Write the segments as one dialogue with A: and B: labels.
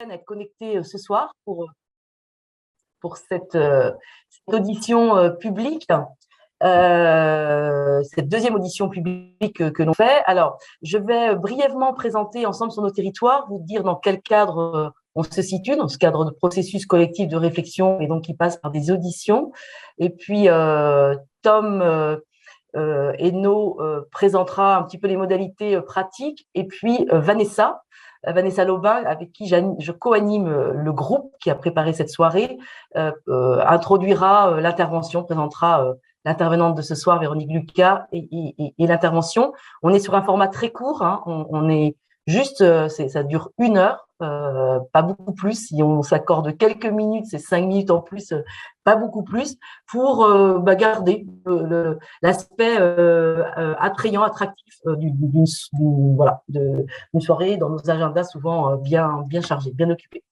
A: Être connecté ce soir pour cette audition publique, cette deuxième audition publique que l'on fait. Alors, je vais brièvement présenter Ensemble sur nos territoires, vous dire dans quel cadre on se situe, dans ce cadre de processus collectif de réflexion et donc qui passe par des auditions. Et puis, Tom Hainaut présentera un petit peu les modalités pratiques. Et puis, Vanessa Lobin, avec qui je co-anime le groupe qui a préparé cette soirée, introduira l'intervention, présentera l'intervenante de ce soir, Véronique Lucas, et l'intervention. On est sur un format très court, hein, on est juste, ça dure 1 heure, pas beaucoup plus. Si on s'accorde quelques minutes, c'est 5 minutes en plus, pas beaucoup plus, pour garder l'aspect attrayant, attractif d'une soirée dans nos agendas souvent bien chargés, bien occupés.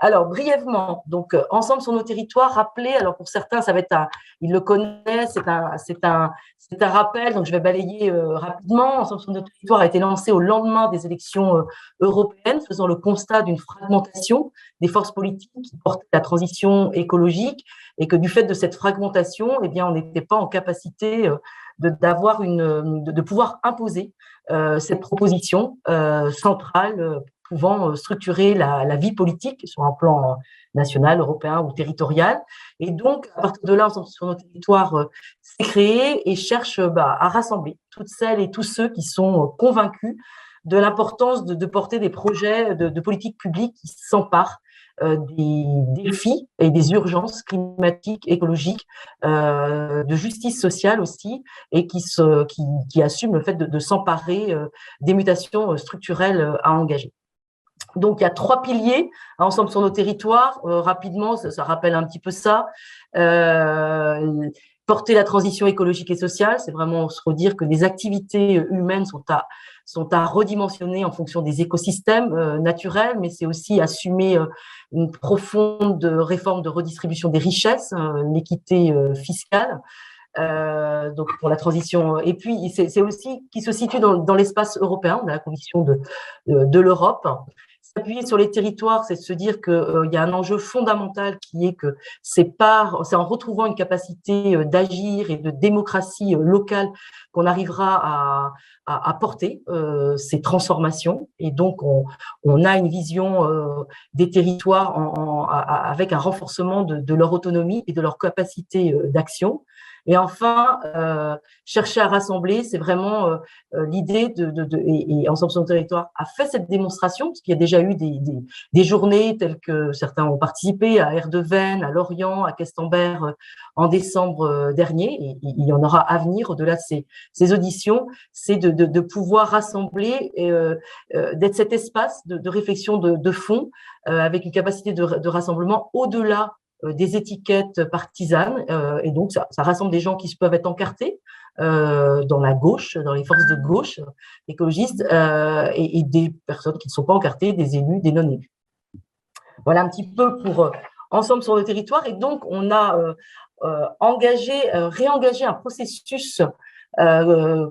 A: Alors, brièvement, donc, Ensemble sur nos territoires, rappelez, alors pour certains, ça va être ils le connaissent, c'est un rappel, donc je vais balayer rapidement. Ensemble sur nos territoires a été lancé au lendemain des élections européennes, faisant le constat d'une fragmentation des forces politiques qui portaient la transition écologique, et que du fait de cette fragmentation, eh bien, on n'était pas en capacité de pouvoir imposer cette proposition centrale pouvant structurer la vie politique sur un plan national, européen ou territorial. Et donc, à partir de là, sur nos territoires, s'est créé et cherche à rassembler toutes celles et tous ceux qui sont convaincus de l'importance de porter des projets de politique publique qui s'emparent des défis et des urgences climatiques, écologiques, de justice sociale aussi, et qui assument le fait de s'emparer des mutations structurelles à engager. Donc, il y a 3 piliers Ensemble sur nos territoires. Rapidement, ça rappelle un petit peu ça. Porter la transition écologique et sociale, c'est vraiment se redire que les activités humaines sont à redimensionner en fonction des écosystèmes naturels, mais c'est aussi assumer une profonde réforme de redistribution des richesses, l'équité fiscale. Donc pour la transition. Et puis, c'est aussi qui se situe dans l'espace européen, dans la conviction de l'Europe. S'appuyer sur les territoires, c'est de se dire qu'il y a un enjeu fondamental qui est que c'est en retrouvant une capacité d'agir et de démocratie locale qu'on arrivera à porter ces transformations. Et donc, on a une vision des territoires avec un renforcement de leur autonomie et de leur capacité d'action. Et enfin, chercher à rassembler, c'est vraiment l'idée et Ensemble sur nos territoires a fait cette démonstration, parce qu'il y a déjà eu des journées telles que certains ont participé, à Erdeven, à Lorient, à Questembert en décembre dernier, et il y en aura à venir au-delà de ces auditions, c'est de pouvoir rassembler, d'être cet espace de réflexion de fond, avec une capacité de rassemblement au-delà des étiquettes partisanes, et donc ça rassemble des gens qui peuvent être encartés dans la gauche, dans les forces de gauche écologistes, et des personnes qui ne sont pas encartées, des élus, des non-élus. Voilà un petit peu pour Ensemble sur le territoire. Et donc, on a réengagé un processus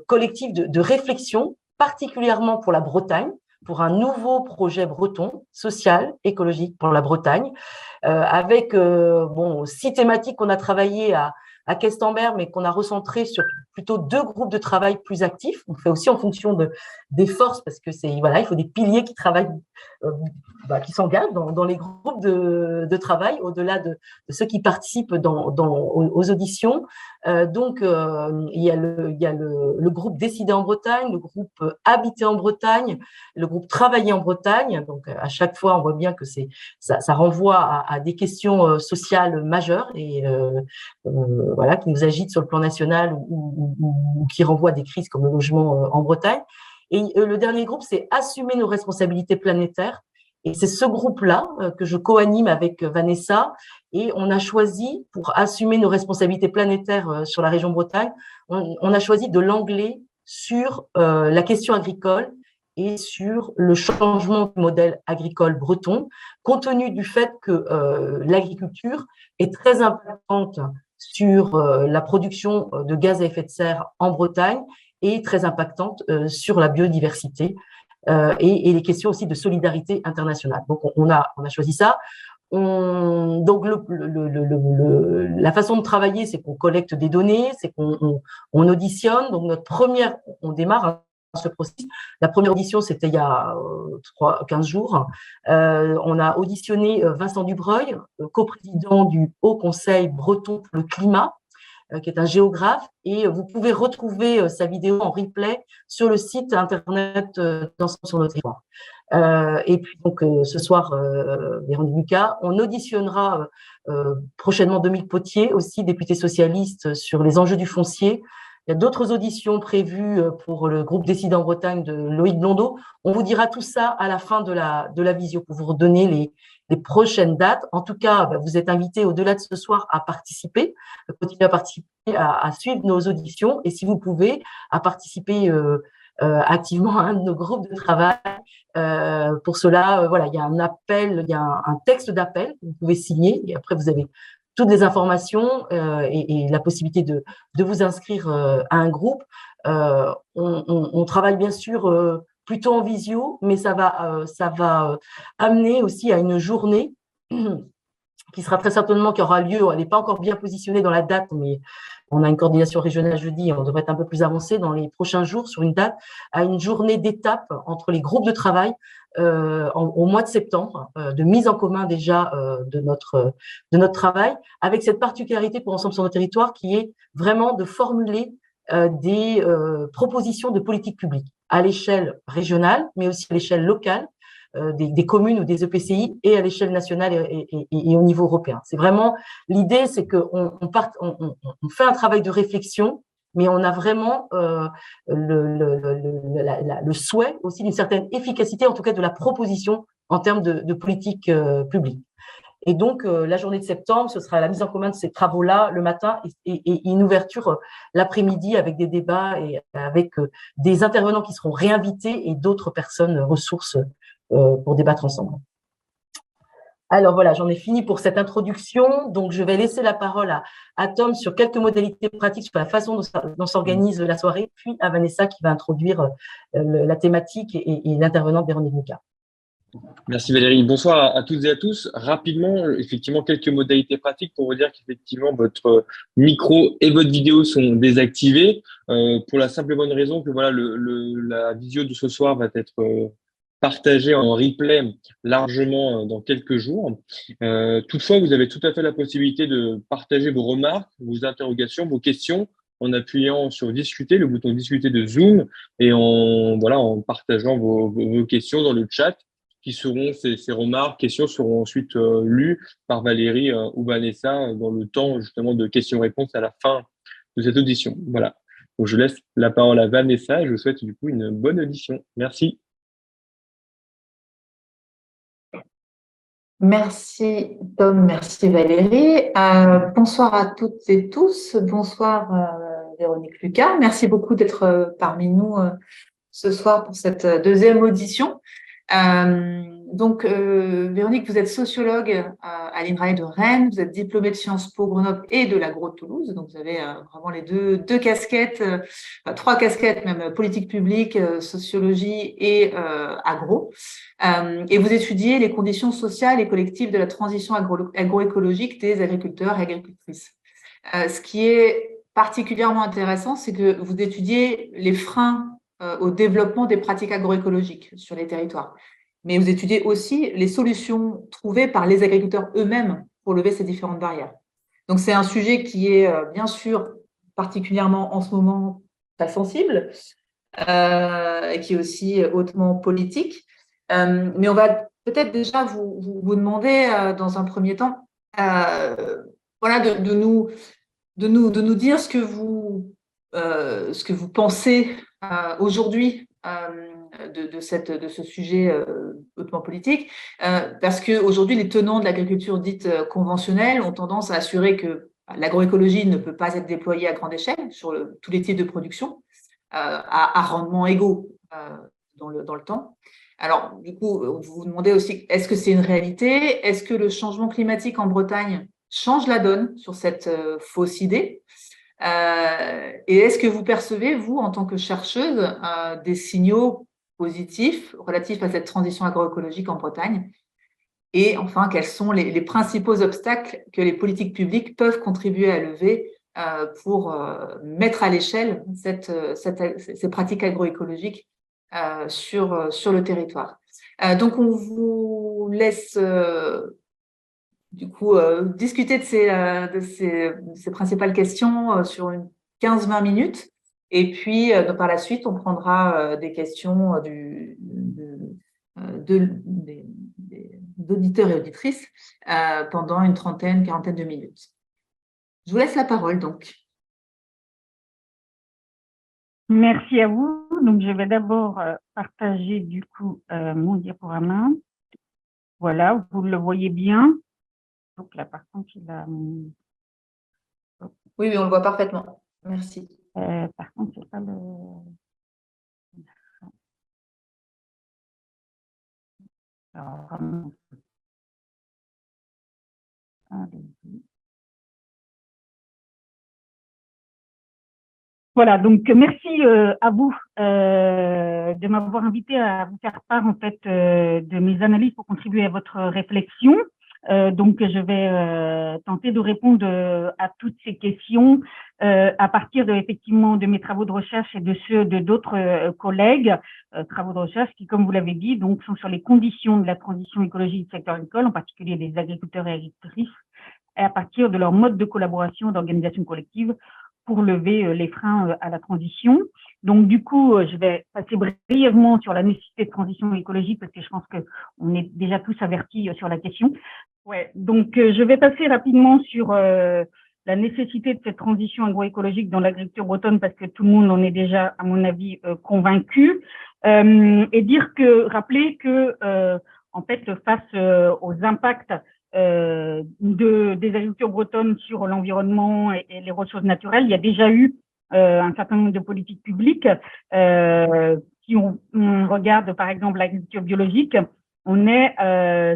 A: collectif de réflexion, particulièrement pour la Bretagne, pour un nouveau projet breton, social, écologique pour la Bretagne, avec 6 thématiques qu'on a travaillées à Questembert, mais qu'on a recentré sur plutôt 2 groupes de travail plus actifs. On fait aussi en fonction des forces, parce que il faut des piliers qui travaillent, qui s'engagent dans les groupes de travail, au-delà de ceux qui participent aux auditions. Donc, il y a le groupe Décider en Bretagne, le groupe Habiter en Bretagne, le groupe Travailler en Bretagne. Donc, à chaque fois, on voit bien que ça renvoie à des questions sociales majeures et qui nous agitent sur le plan national ou qui renvoient à des crises comme le logement en Bretagne. Et le dernier groupe, c'est Assumer nos responsabilités planétaires. Et c'est ce groupe-là que je co-anime avec Vanessa. Et on a choisi, pour assumer nos responsabilités planétaires sur la région Bretagne, on a choisi de l'angler sur la question agricole et sur le changement du modèle agricole breton, compte tenu du fait que l'agriculture est très impactante sur la production de gaz à effet de serre en Bretagne et très impactante sur la biodiversité. et les questions aussi de solidarité internationale. Donc, on a choisi ça. Donc, la façon de travailler, c'est qu'on collecte des données, c'est qu'on auditionne. Donc, on démarre ce processus. La première audition, c'était il y a 15 jours. On a auditionné Vincent Dubreuil, coprésident du Haut Conseil breton pour le climat, qui est un géographe, et vous pouvez retrouver sa vidéo en replay sur le site internet d'Ensemble sur notre territoire. Et puis donc ce soir, Véronique Lucas, on auditionnera prochainement Dominique Potier, aussi député socialiste, sur les enjeux du foncier. Il y a d'autres auditions prévues pour le groupe Décidant Bretagne de Loïc Blondeau. On vous dira tout ça à la fin de la visio pour vous redonner les prochaines dates. En tout cas, vous êtes invités au-delà de ce soir à participer, à continuer à participer, à suivre nos auditions, et si vous pouvez, à participer activement à un de nos groupes de travail. Pour cela, voilà, il y a un appel, il y a un texte d'appel que vous pouvez signer, et après vous avez toutes les informations et la possibilité de vous inscrire à un groupe. On travaille bien sûr plutôt en visio, mais ça va amener aussi à une journée qui sera très certainement, qui aura lieu, elle n'est pas encore bien positionnée dans la date, mais on a une coordination régionale jeudi, on devrait être un peu plus avancé dans les prochains jours sur une date, à une journée d'étape entre les groupes de travail au mois de septembre, de mise en commun déjà de notre travail, avec cette particularité pour Ensemble sur notre territoire qui est vraiment de formuler des propositions de politique publique à l'échelle régionale, mais aussi à l'échelle locale, des communes ou des EPCI, et à l'échelle nationale et au niveau européen. C'est vraiment l'idée, c'est qu'on fait un travail de réflexion, mais on a vraiment le souhait aussi d'une certaine efficacité, en tout cas de la proposition en termes de politique publique. Et donc, la journée de septembre, ce sera la mise en commun de ces travaux-là le matin et une ouverture l'après-midi avec des débats et avec des intervenants qui seront réinvités et d'autres personnes ressources pour débattre ensemble. Alors voilà, j'en ai fini pour cette introduction. Donc, je vais laisser la parole à Tom sur quelques modalités pratiques, sur la façon dont s'organise la soirée, puis à Vanessa qui va introduire la thématique et l'intervenante Véronique Lucas.
B: Merci Valérie. Bonsoir à toutes et à tous. Rapidement, effectivement, quelques modalités pratiques pour vous dire qu'effectivement, votre micro et votre vidéo sont désactivés pour la simple et bonne raison que voilà, la visio de ce soir va être partagée en replay largement dans quelques jours. Toutefois, vous avez tout à fait la possibilité de partager vos remarques, vos interrogations, vos questions en appuyant sur discuter, le bouton discuter de Zoom, et en partageant vos questions dans le chat, qui seront ces remarques, questions seront ensuite lues par Valérie ou Vanessa dans le temps justement de questions-réponses à la fin de cette audition. Voilà. Donc je laisse la parole à Vanessa et je vous souhaite du coup une bonne audition. Merci.
C: Merci Tom, merci Valérie. Bonsoir à toutes et tous. Bonsoir Véronique Lucas. Merci beaucoup d'être parmi nous ce soir pour cette deuxième audition. Véronique, vous êtes sociologue à l'INRAE de Rennes, vous êtes diplômée de Sciences Po Grenoble et de l'Agro de Toulouse, donc vous avez vraiment les deux casquettes, trois casquettes même, politique publique, sociologie et agro. Et vous étudiez les conditions sociales et collectives de la transition agroécologique des agriculteurs et agricultrices. Ce qui est particulièrement intéressant, c'est que vous étudiez les freins au développement des pratiques agroécologiques sur les territoires. Mais vous étudiez aussi les solutions trouvées par les agriculteurs eux-mêmes pour lever ces différentes barrières. Donc, c'est un sujet qui est bien sûr particulièrement en ce moment très sensible et qui est aussi hautement politique. Mais on va peut-être déjà vous demander dans un premier temps de nous dire ce que vous pensez aujourd'hui de ce sujet hautement politique, parce qu'aujourd'hui, les tenants de l'agriculture dite conventionnelle ont tendance à assurer que l'agroécologie ne peut pas être déployée à grande échelle sur tous les types de production à rendement égaux dans le temps. Alors, du coup, vous vous demandez aussi, est-ce que c'est une réalité? Est-ce que le changement climatique en Bretagne change la donne sur cette fausse idée? Et est-ce que vous percevez, vous, en tant que chercheuse, des signaux positifs relatifs à cette transition agroécologique en Bretagne? Et enfin, quels sont les principaux obstacles que les politiques publiques peuvent contribuer à lever pour mettre à l'échelle ces pratiques agroécologiques sur le territoire? Donc, on vous laisse du coup discuter de ces principales questions sur une 15-20 minutes. Et puis, par la suite, on prendra des questions d'auditeurs et auditrices pendant une trentaine, quarantaine de minutes. Je vous laisse la parole, donc.
D: Merci à vous. Donc, je vais d'abord partager, du coup, mon diaporama. Voilà, vous le voyez bien. Donc, là, par contre, il a...
C: Oui, on le voit parfaitement. Merci.
D: Par contre, c'est pas le... Alors, vraiment... Allez-y. Voilà, donc merci à vous de m'avoir invité à vous faire part en fait de mes analyses pour contribuer à votre réflexion. Donc je vais tenter de répondre à toutes ces questions à partir effectivement de mes travaux de recherche et de ceux de d'autres collègues, travaux de recherche qui, comme vous l'avez dit, donc sont sur les conditions de la transition écologique du secteur agricole, en particulier des agriculteurs et agricultrices, et à partir de leur mode de collaboration, d'organisation collective, pour lever les freins à la transition. Donc, du coup, je vais passer brièvement sur la nécessité de transition écologique parce que je pense qu'on est déjà tous avertis sur la question. Ouais, donc, je vais passer rapidement sur la nécessité de cette transition agroécologique dans l'agriculture bretonne parce que tout le monde en est déjà, à mon avis, convaincu. Et rappeler que, en fait, face aux impacts des agricultures bretonnes sur l'environnement et les ressources naturelles, il y a déjà eu un certain nombre de politiques publiques. Si on regarde par exemple l'agriculture biologique, on est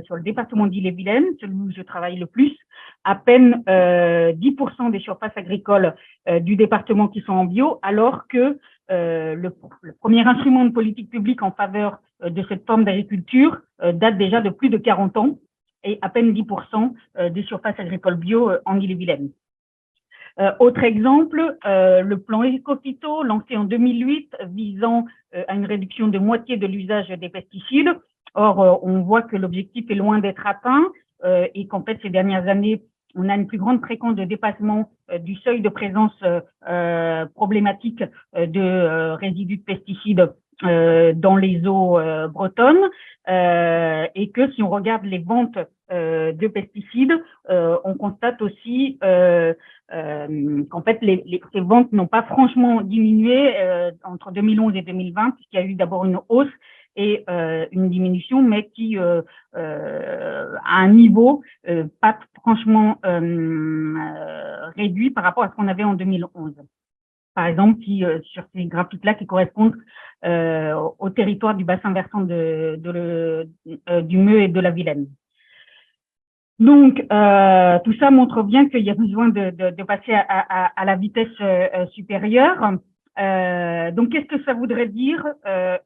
D: sur le département d'Ille-et-Vilaine, celui où je travaille le plus, à peine 10% des surfaces agricoles du département qui sont en bio, alors que le premier instrument de politique publique en faveur de cette forme d'agriculture date déjà de plus de 40 ans, et à peine 10% des surfaces agricoles bio en Ille-et-Vilaine. Autre exemple, le plan Écophyto, lancé en 2008, visant à une réduction de moitié de l'usage des pesticides. Or, on voit que l'objectif est loin d'être atteint et qu'en fait, ces dernières années, on a une plus grande fréquence de dépassement du seuil de présence problématique de résidus de pesticides dans les eaux bretonnes, et que si on regarde les ventes de pesticides, on constate aussi qu'en fait ces ventes n'ont pas franchement diminué entre 2011 et 2020, puisqu'il y a eu d'abord une hausse et une diminution, mais qui à un niveau pas franchement réduit par rapport à ce qu'on avait en 2011. Par exemple, sur ces graphiques-là qui correspondent au territoire du bassin versant du Meux et de la Vilaine. Donc, tout ça montre bien qu'il y a besoin de passer à la vitesse supérieure. Donc, qu'est-ce que ça voudrait dire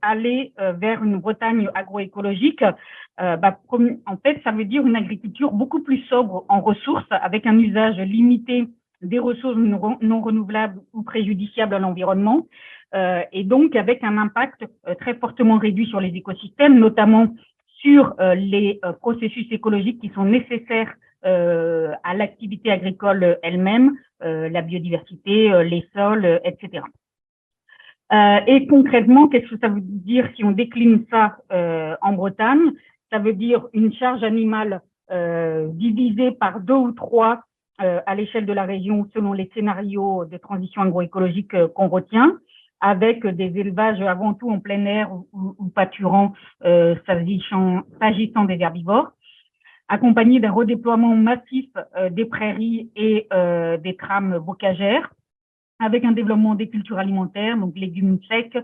D: aller vers une Bretagne agroécologique? En fait, ça veut dire une agriculture beaucoup plus sobre en ressources, avec un usage limité des ressources non renouvelables ou préjudiciables à l'environnement, et donc avec un impact très fortement réduit sur les écosystèmes, notamment sur les processus écologiques qui sont nécessaires à l'activité agricole elle-même, la biodiversité, les sols, etc. Et concrètement, qu'est-ce que ça veut dire si on décline ça en Bretagne? Ça veut dire une charge animale divisée par 2 ou 3 à l'échelle de la région selon les scénarios de transition agroécologique qu'on retient, avec des élevages avant tout en plein air ou pâturant s'agissant des herbivores, accompagné d'un redéploiement massif des prairies et des trames bocagères, avec un développement des cultures alimentaires, donc légumes secs,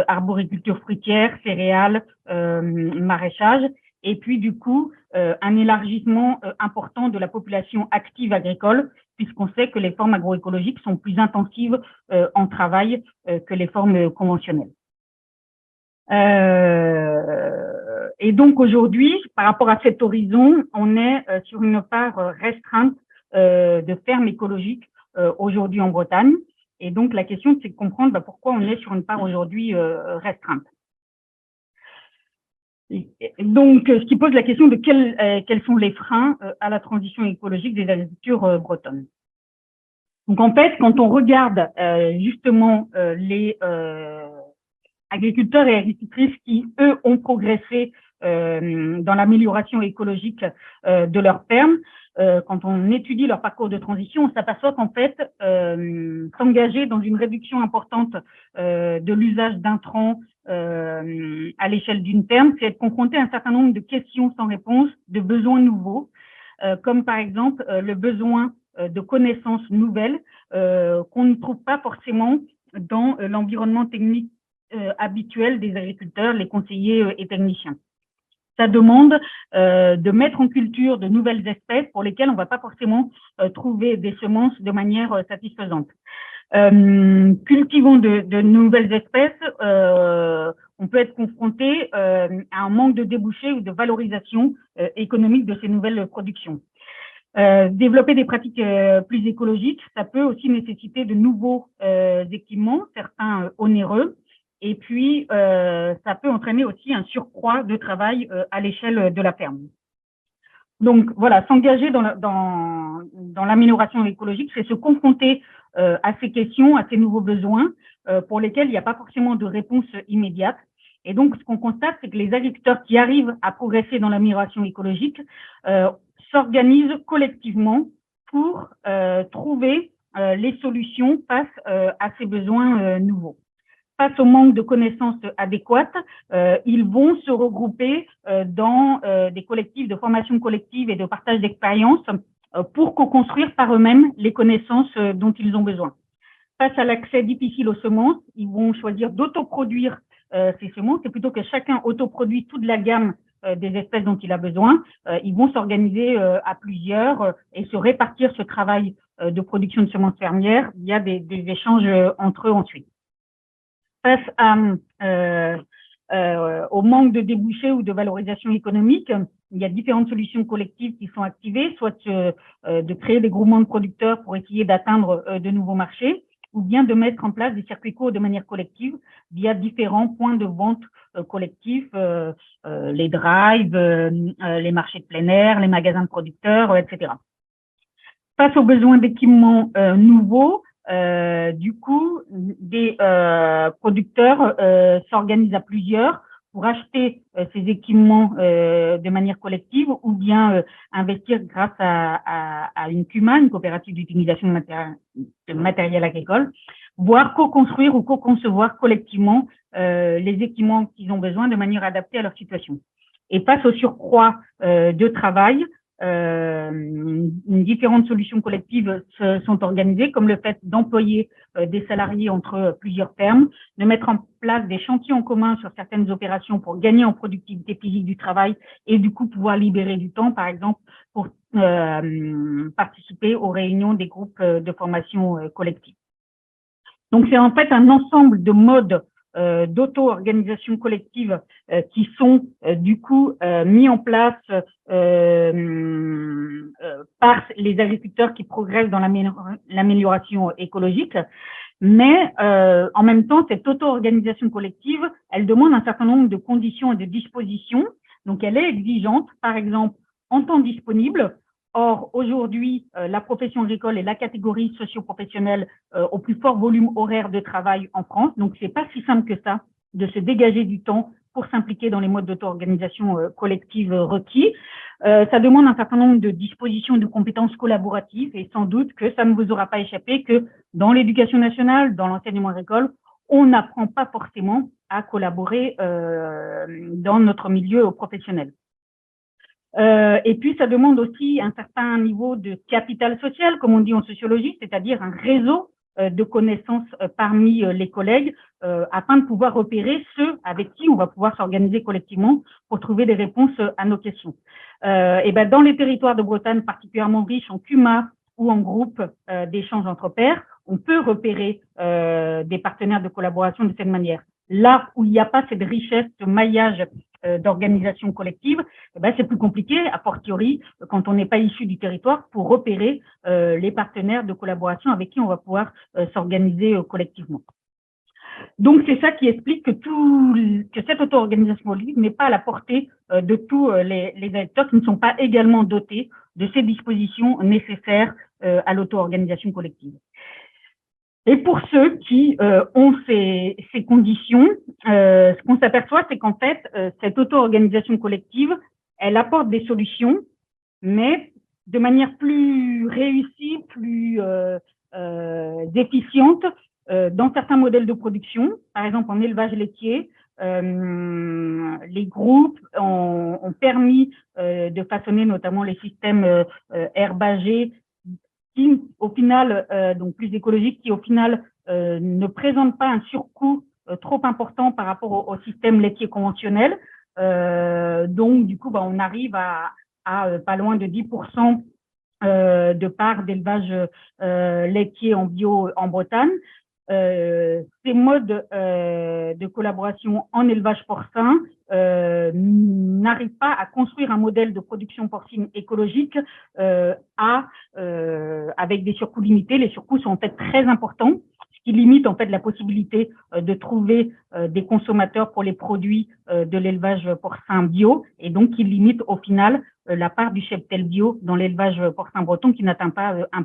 D: arboriculture fruitière, céréales, maraîchage, et puis du coup un élargissement important de la population active agricole, puisqu'on sait que les formes agroécologiques sont plus intensives en travail que les formes conventionnelles. Et donc aujourd'hui, par rapport à cet horizon, on est sur une part restreinte de fermes écologiques aujourd'hui en Bretagne. Et donc la question, c'est de comprendre pourquoi on est sur une part aujourd'hui restreinte. Donc, ce qui pose la question de quels sont les freins à la transition écologique des agricultures bretonnes. Donc, en fait, quand on regarde justement les agriculteurs et agricultrices qui, eux, ont progressé dans l'amélioration écologique de leurs fermes, quand on étudie leur parcours de transition, on s'aperçoit qu'en fait, s'engager dans une réduction importante de l'usage d'intrants à l'échelle d'une ferme, c'est être confronté à un certain nombre de questions sans réponse, de besoins nouveaux, comme par exemple le besoin de connaissances nouvelles qu'on ne trouve pas forcément dans l'environnement technique habituel des agriculteurs, les conseillers et techniciens. Ça demande de mettre en culture de nouvelles espèces pour lesquelles on ne va pas forcément trouver des semences de manière satisfaisante. Cultivons de nouvelles espèces, on peut être confronté à un manque de débouchés ou de valorisation économique de ces nouvelles productions. Développer des pratiques plus écologiques, ça peut aussi nécessiter de nouveaux équipements, certains onéreux, et puis ça peut entraîner aussi un surcroît de travail à l'échelle de la ferme. Donc voilà, s'engager dans l'amélioration écologique, c'est se confronter à ces questions, à ces nouveaux besoins pour lesquels il n'y a pas forcément de réponse immédiate. Et donc, ce qu'on constate, c'est que les agriculteurs qui arrivent à progresser dans l'amélioration écologique s'organisent collectivement pour trouver les solutions face à ces besoins nouveaux. Face au manque de connaissances adéquates, ils vont se regrouper dans des collectifs de formation collective et de partage d'expériences pour co-construire par eux-mêmes les connaissances dont ils ont besoin. Face à l'accès difficile aux semences, ils vont choisir d'autoproduire ces semences, et plutôt que chacun autoproduit toute la gamme des espèces dont il a besoin, ils vont s'organiser à plusieurs et se répartir ce travail de production de semences fermières via des échanges entre eux ensuite. Face au manque de débouchés ou de valorisation économique, il y a différentes solutions collectives qui sont activées, soit de créer des groupements de producteurs pour essayer d'atteindre de nouveaux marchés, ou bien de mettre en place des circuits courts de manière collective via différents points de vente collectifs, les drives, les marchés de plein air, les magasins de producteurs, etc. Face aux besoins d'équipements nouveaux, du coup, des producteurs s'organisent à plusieurs pour acheter ces équipements de manière collective ou bien investir grâce à une CUMA, une coopérative d'utilisation de matériel agricole, voire co-construire ou co-concevoir collectivement les équipements qu'ils ont besoin de manière adaptée à leur situation. Et face au surcroît de travail, différentes solutions collectives sont organisées, comme le fait d'employer des salariés entre plusieurs fermes, de mettre en place des chantiers en commun sur certaines opérations pour gagner en productivité physique du travail et du coup pouvoir libérer du temps, par exemple, pour participer aux réunions des groupes de formation collective. Donc, c'est en fait un ensemble de modes d'auto-organisation collective qui sont du coup mis en place par les agriculteurs qui progressent dans l'amélioration écologique. Mais en même temps, cette auto-organisation collective, elle demande un certain nombre de conditions et de dispositions. Donc, elle est exigeante, par exemple, en temps disponible. Or, aujourd'hui, la profession agricole est la catégorie socio-professionnelle au plus fort volume horaire de travail en France. Donc, c'est pas si simple que ça de se dégager du temps pour s'impliquer dans les modes d'auto-organisation collective requis. Ça demande un certain nombre de dispositions et de compétences collaboratives et sans doute que ça ne vous aura pas échappé que dans l'éducation nationale, dans l'enseignement agricole, on n'apprend pas forcément à collaborer dans notre milieu professionnel. Et puis, ça demande aussi un certain niveau de capital social, comme on dit en sociologie, c'est-à-dire un réseau de connaissances parmi les collègues afin de pouvoir repérer ceux avec qui on va pouvoir s'organiser collectivement pour trouver des réponses à nos questions. Et ben, dans les territoires de Bretagne particulièrement riches en CUMA ou en groupe d'échange entre pairs, on peut repérer des partenaires de collaboration de cette manière. Là où il n'y a pas cette richesse, ce maillage d'organisation collective, c'est plus compliqué, a fortiori, quand on n'est pas issu du territoire, pour repérer les partenaires de collaboration avec qui on va pouvoir s'organiser collectivement. Donc, c'est ça qui explique que cette auto-organisation collective n'est pas à la portée de tous les acteurs qui ne sont pas également dotés de ces dispositions nécessaires à l'auto-organisation collective. Et pour ceux qui ont ces conditions, ce qu'on s'aperçoit, c'est qu'en fait, cette auto-organisation collective, elle apporte des solutions, mais de manière plus réussie, plus efficiente dans certains modèles de production. Par exemple, en élevage laitier, les groupes ont permis de façonner notamment les systèmes herbagers qui, au final, donc plus écologiques, qui au final ne présentent pas un surcoût trop important par rapport au système laitier conventionnel. Donc, du coup, on arrive à pas loin de 10% de part d'élevage laitier en bio en Bretagne. Ces modes de collaboration en élevage porcin n'arrivent pas à construire un modèle de production porcine écologique avec des surcoûts limités. Les surcoûts sont en fait très importants, ce qui limite en fait la possibilité de trouver des consommateurs pour les produits de l'élevage porcin bio, et donc qui limite au final la part du cheptel bio dans l'élevage porcin breton qui n'atteint pas 1%.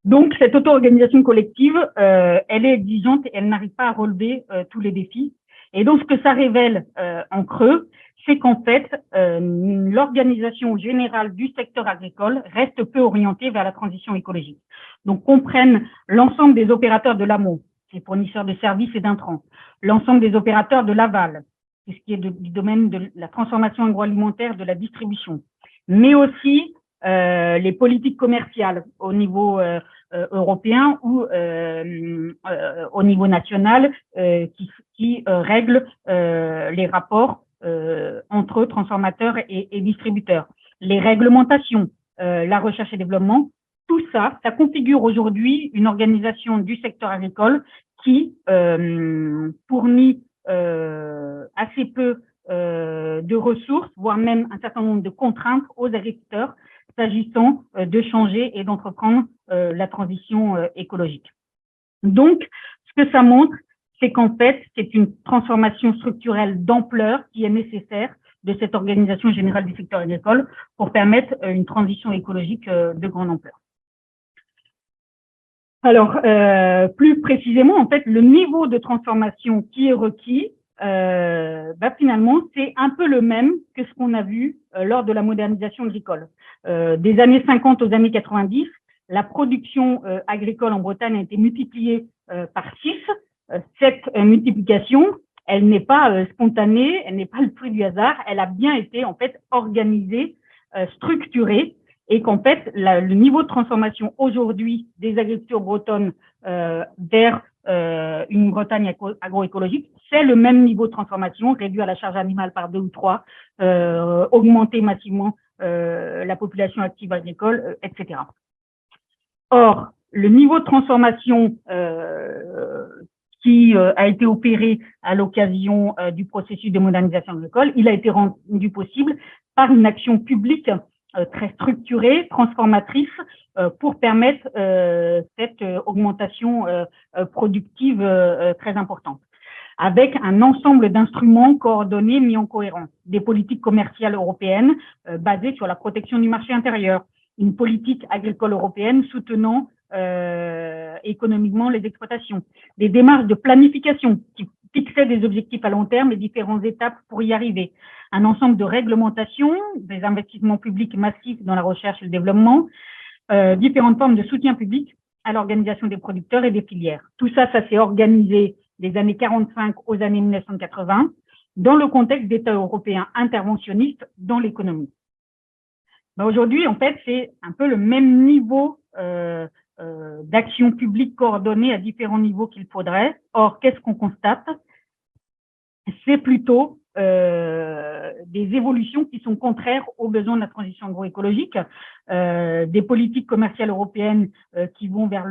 D: Donc, cette auto-organisation collective, elle est exigeante et elle n'arrive pas à relever tous les défis. Et donc, ce que ça révèle en creux, c'est qu'en fait, l'organisation générale du secteur agricole reste peu orientée vers la transition écologique. Donc, comprennent l'ensemble des opérateurs de l'amont, les fournisseurs de services et d'intrants, l'ensemble des opérateurs de l'aval, ce qui est du domaine de la transformation agroalimentaire, de la distribution, mais aussi les politiques commerciales au niveau européen ou au niveau national qui règlent les rapports entre transformateurs et distributeurs, les réglementations, la recherche et développement. Tout ça, ça configure aujourd'hui une organisation du secteur agricole qui fournit assez peu de ressources, voire même un certain nombre de contraintes aux agriculteurs s'agissant de changer et d'entreprendre la transition écologique. Donc, ce que ça montre, c'est qu'en fait, c'est une transformation structurelle d'ampleur qui est nécessaire de cette organisation générale du secteur agricole pour permettre une transition écologique de grande ampleur. Alors, plus précisément, en fait, le niveau de transformation qui est requis, finalement, c'est un peu le même que ce qu'on a vu lors de la modernisation agricole. Des années 50 aux années 90, la production agricole en Bretagne a été multipliée par 6. Cette multiplication, elle n'est pas spontanée, elle n'est pas le fruit du hasard, elle a bien été en fait organisée, structurée, et qu'en fait, le niveau de transformation aujourd'hui des agricultures bretonnes vers une Bretagne agroécologique, c'est le même niveau de transformation, réduire la charge animale par 2 ou 3, augmenter massivement la population active agricole, etc. Or, le niveau de transformation qui a été opéré à l'occasion du processus de modernisation agricole, il a été rendu possible par une action publique très structurée, transformatrice, pour permettre cette augmentation productive très importante, avec un ensemble d'instruments coordonnés mis en cohérence, des politiques commerciales européennes basées sur la protection du marché intérieur, une politique agricole européenne soutenant économiquement les exploitations, des démarches de planification qui fixaient des objectifs à long terme et différentes étapes pour y arriver, un ensemble de réglementations, des investissements publics massifs dans la recherche et le développement, différentes formes de soutien public à l'organisation des producteurs et des filières. Tout ça, ça s'est organisé des années 45 aux années 1980 dans le contexte d'États européens interventionnistes dans l'économie. Aujourd'hui, en fait, c'est un peu le même niveau d'action publique coordonnée à différents niveaux qu'il faudrait. Or, qu'est-ce qu'on constate? C'est plutôt des évolutions qui sont contraires aux besoins de la transition agroécologique, des politiques commerciales européennes qui vont vers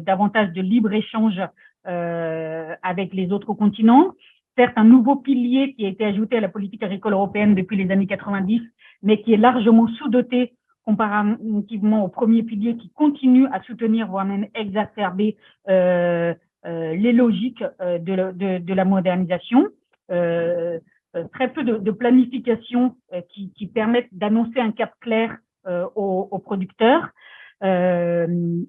D: davantage de libre-échange avec les autres continents. Certes, un nouveau pilier qui a été ajouté à la politique agricole européenne depuis les années 90, mais qui est largement sous-doté comparativement au premier pilier qui continue à soutenir, voire même exacerber les logiques de la modernisation. Très peu de planification qui permettent d'annoncer un cap clair aux producteurs.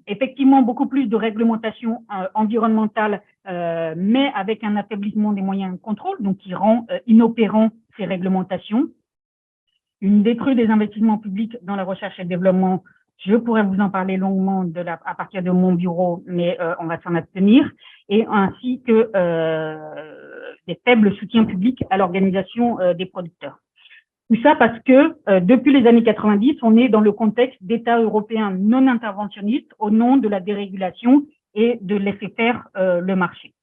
D: Effectivement, beaucoup plus de réglementation environnementale, mais avec un affaiblissement des moyens de contrôle, donc qui rend inopérant ces réglementations. Une décrue des investissements publics dans la recherche et le développement, je pourrais vous en parler longuement à partir de mon bureau, mais on va s'en abstenir, et ainsi que des faibles soutiens publics à l'organisation des producteurs. Tout ça parce que depuis les années 90, on est dans le contexte d'États européens non interventionnistes au nom de la dérégulation et de laisser faire le marché.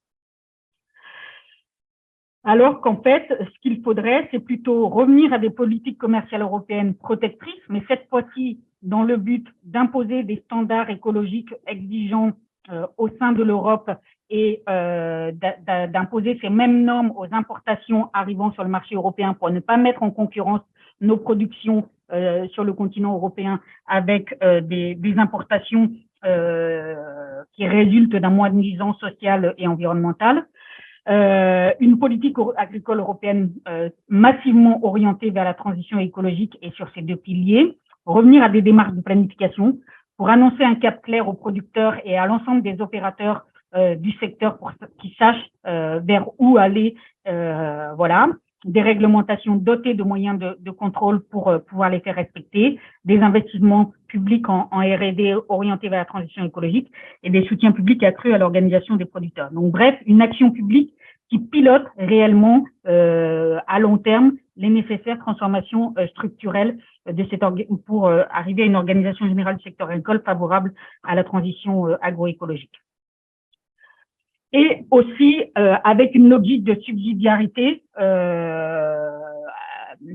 D: Alors qu'en fait, ce qu'il faudrait, c'est plutôt revenir à des politiques commerciales européennes protectrices, mais cette fois-ci dans le but d'imposer des standards écologiques exigeants au sein de l'Europe et d'imposer ces mêmes normes aux importations arrivant sur le marché européen pour ne pas mettre en concurrence nos productions sur le continent européen avec des importations qui résultent d'un moins-disant social et environnemental. Une politique agricole européenne massivement orientée vers la transition écologique et sur ces deux piliers, revenir à des démarches de planification pour annoncer un cap clair aux producteurs et à l'ensemble des opérateurs du secteur pour qu'ils sachent vers où aller, voilà, des réglementations dotées de moyens de contrôle pour pouvoir les faire respecter, des investissements publics en R&D orientés vers la transition écologique et des soutiens publics accrus à l'organisation des producteurs. Donc bref, une action publique qui pilote réellement à long terme les nécessaires transformations structurelles de pour arriver à une organisation générale du secteur agricole favorable à la transition agroécologique. Et aussi avec une logique de subsidiarité,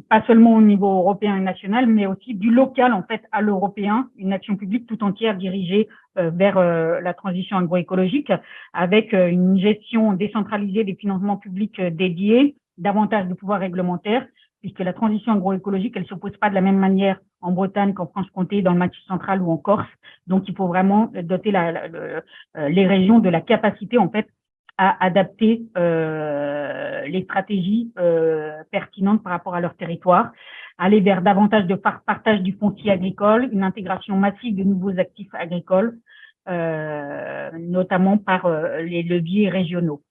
D: pas seulement au niveau européen et national, mais aussi du local en fait à l'européen, une action publique tout entière dirigée vers la transition agroécologique, avec une gestion décentralisée des financements publics dédiés, davantage de pouvoir réglementaire, puisque la transition agroécologique, elle ne s'oppose pas de la même manière en Bretagne qu'en Franche-Comté, dans le Massif central ou en Corse. Donc, il faut vraiment doter les régions de la capacité, en fait, à adapter les stratégies pertinentes par rapport à leur territoire, aller vers davantage de partage du foncier agricole, une intégration massive de nouveaux actifs agricoles, notamment par les leviers régionaux.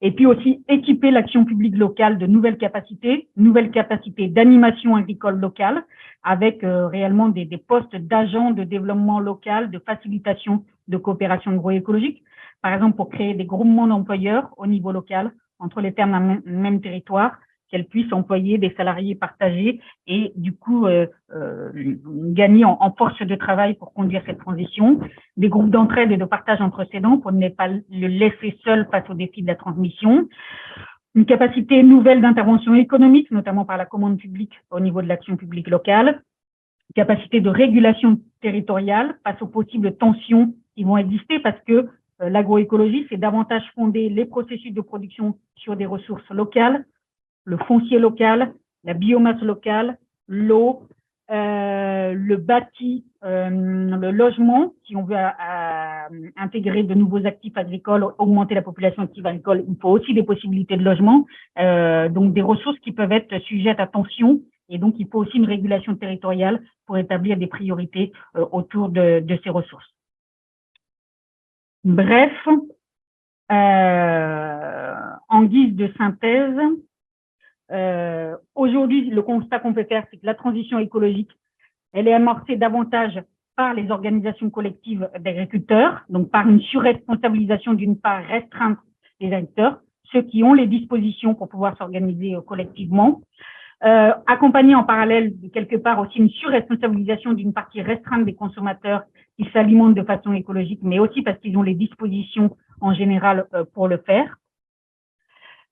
D: Et puis aussi équiper l'action publique locale de nouvelles capacités d'animation agricole locale, avec réellement des postes d'agents de développement local, de facilitation de coopération agroécologique, par exemple pour créer des groupements d'employeurs au niveau local entre les termes d'un même territoire, qu'elles puissent employer des salariés partagés et du coup gagner en force de travail pour conduire cette transition, des groupes d'entraide et de partage entre cédants pour ne pas le laisser seul face aux défis de la transmission, une capacité nouvelle d'intervention économique, notamment par la commande publique au niveau de l'action publique locale, capacité de régulation territoriale face aux possibles tensions qui vont exister parce que l'agroécologie, c'est davantage fonder les processus de production sur des ressources locales, le foncier local, la biomasse locale, l'eau, le bâti, le logement, si on veut intégrer de nouveaux actifs agricoles, augmenter la population active agricole, il faut aussi des possibilités de logement, donc des ressources qui peuvent être sujettes à tension, et donc il faut aussi une régulation territoriale pour établir des priorités autour de ces ressources. Bref, en guise de synthèse, aujourd'hui, le constat qu'on peut faire, c'est que la transition écologique, elle est amorcée davantage par les organisations collectives d'agriculteurs, donc par une surresponsabilisation d'une part restreinte des acteurs, ceux qui ont les dispositions pour pouvoir s'organiser collectivement, accompagné en parallèle de quelque part aussi une surresponsabilisation d'une partie restreinte des consommateurs qui s'alimentent de façon écologique, mais aussi parce qu'ils ont les dispositions en général pour le faire.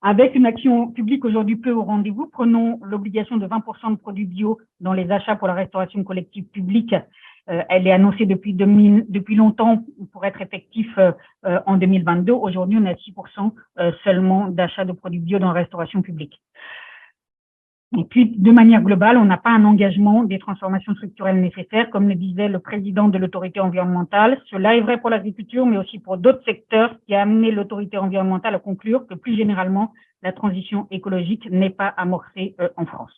D: Avec une action publique aujourd'hui peu au rendez-vous, prenons l'obligation de 20% de produits bio dans les achats pour la restauration collective publique Elle est annoncée depuis longtemps pour être effectif en 2022. Aujourd'hui, on a 6% seulement d'achats de produits bio dans la restauration publique. Et puis, de manière globale, on n'a pas un engagement des transformations structurelles nécessaires, comme le disait le président de l'autorité environnementale. Cela est vrai pour l'agriculture, mais aussi pour d'autres secteurs, qui a amené l'autorité environnementale à conclure que plus généralement, la transition écologique n'est pas amorcée en France.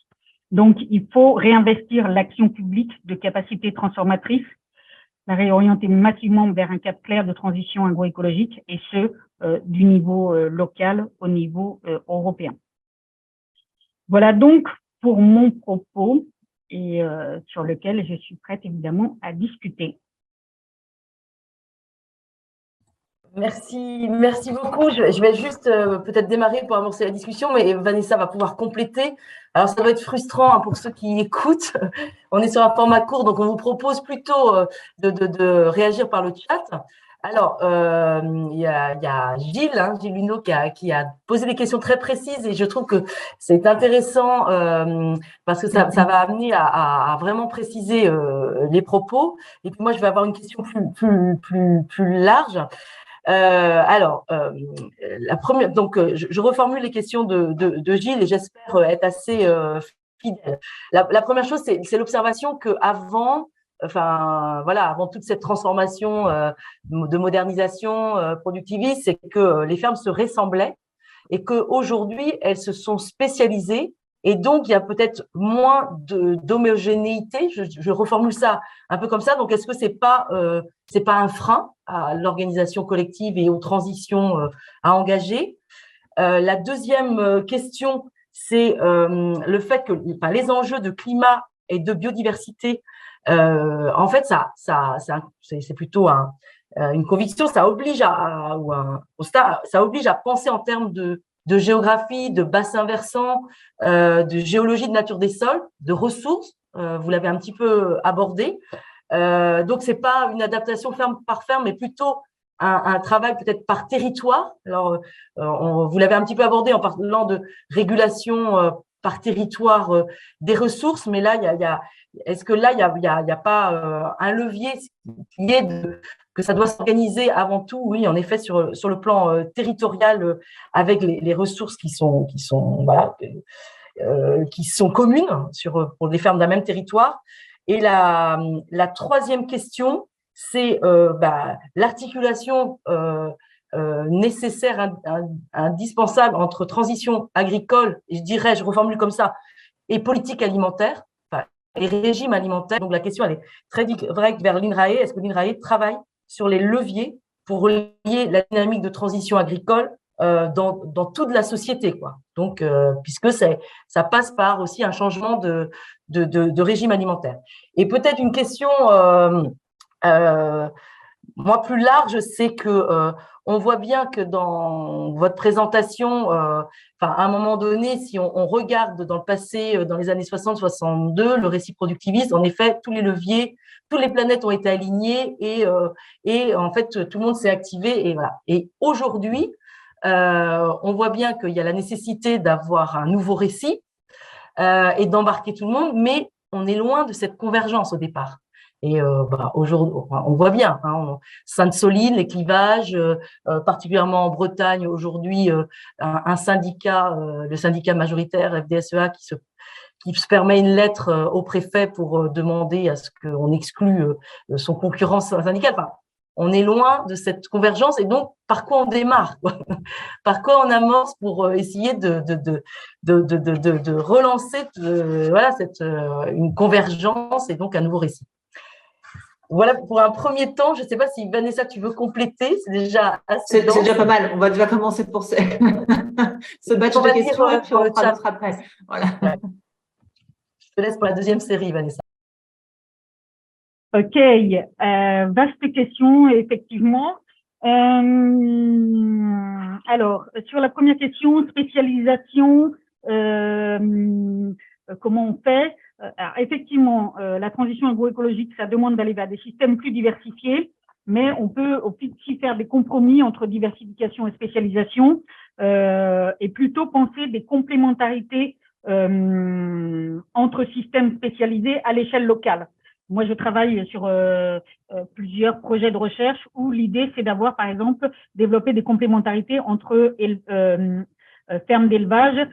D: Donc, il faut réinvestir l'action publique de capacités transformatrices, la réorienter massivement vers un cap clair de transition agroécologique, et ce, du niveau local au niveau européen. Voilà donc pour mon propos et sur lequel je suis prête évidemment à discuter.
A: Merci beaucoup. Je vais juste peut-être démarrer pour amorcer la discussion, mais Vanessa va pouvoir compléter. Alors, ça doit être frustrant pour ceux qui écoutent. On est sur un format court, donc on vous propose plutôt de réagir par le chat. Alors, il y a Gilles Luneau qui a posé des questions très précises et je trouve que c'est intéressant parce que ça va amener à vraiment préciser les propos. Et puis moi, je vais avoir une question plus large. La première, donc je reformule les questions de Gilles et j'espère être assez fidèle. La première chose, c'est l'observation que avant toute cette transformation de modernisation productiviste, c'est que les fermes se ressemblaient et qu'aujourd'hui, elles se sont spécialisées. Et donc, il y a peut-être moins d'homogénéité. Je reformule ça un peu comme ça. Donc, est-ce que c'est pas un frein à l'organisation collective et aux transitions à engager? La deuxième question, c'est le fait que les enjeux de climat et de biodiversité, en fait, c'est plutôt une conviction. Ça oblige ça oblige à penser en termes de géographie, de bassins versants, de géologie de nature des sols, de ressources. Vous l'avez un petit peu abordé. Donc, c'est pas une adaptation ferme par ferme, mais plutôt un travail peut-être par territoire. Alors, vous l'avez un petit peu abordé en parlant de régulation par territoire des ressources, mais là, est-ce que là, il y a pas un levier qui est que ça doit s'organiser avant tout, oui, en effet, sur le plan territorial, avec les ressources qui sont communes pour les fermes d'un même territoire. Et la troisième question, c'est l'articulation nécessaire, indispensable entre transition agricole, et je reformule comme ça, et politique alimentaire, et régime alimentaire. Donc la question, elle est très directe vers l'INRAE. Est-ce que l'INRAE travaille sur les leviers pour relier la dynamique de transition agricole dans toute la société, quoi. Donc, puisque ça passe par aussi un changement de régime alimentaire. Et peut-être une question moi plus large, c'est que on voit bien que dans votre présentation, à un moment donné, si on regarde dans le passé, dans les années 60-62, le récit productiviste, en effet, tous les leviers, toutes les planètes ont été alignées et en fait, tout le monde s'est activé. Et voilà. Et aujourd'hui, on voit bien qu'il y a la nécessité d'avoir un nouveau récit et d'embarquer tout le monde, mais on est loin de cette convergence au départ. Et aujourd'hui, on voit bien, Sainte-Soline, les clivages, particulièrement en Bretagne aujourd'hui, un syndicat, le syndicat majoritaire FDSEA, qui se permet une lettre au préfet pour demander à ce qu'on exclue son concurrent syndical. Enfin, on est loin de cette convergence et donc par quoi on démarre, quoi. Par quoi on amorce pour essayer de relancer une convergence et donc un nouveau récit. Voilà pour un premier temps. Je ne sais pas si Vanessa, tu veux compléter. C'est déjà assez dense.
C: C'est déjà pas mal. On va déjà commencer pour ce batch de questions et puis on fera d'autres après. Voilà.
A: Ouais. Je te laisse pour la deuxième série, Vanessa.
D: Ok, vaste question, effectivement. Alors, sur la première question, spécialisation, comment on fait? Alors, effectivement, la transition agroécologique, ça demande d'aller vers des systèmes plus diversifiés, mais on peut aussi faire des compromis entre diversification et spécialisation et plutôt penser des complémentarités entre systèmes spécialisés à l'échelle locale. moi, je travaille sur plusieurs projets de recherche où l'idée, c'est d'avoir, par exemple, développé des complémentarités entre fermes d'élevage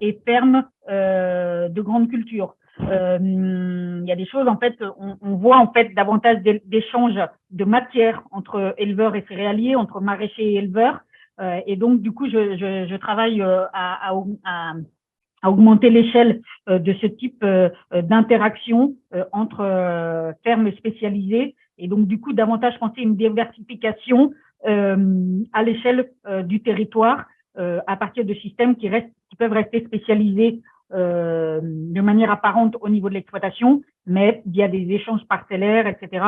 D: et fermes de grande culture. Il y a des choses, en fait, on voit en fait davantage d'échanges de matière entre éleveurs et céréaliers, entre maraîchers et éleveurs. Et donc, du coup, je travaille à augmenter l'échelle de ce type d'interaction entre fermes spécialisées et donc du coup davantage penser une diversification à l'échelle du territoire à partir de systèmes qui peuvent rester spécialisés de manière apparente au niveau de l'exploitation, mais via des échanges parcellaires, etc.,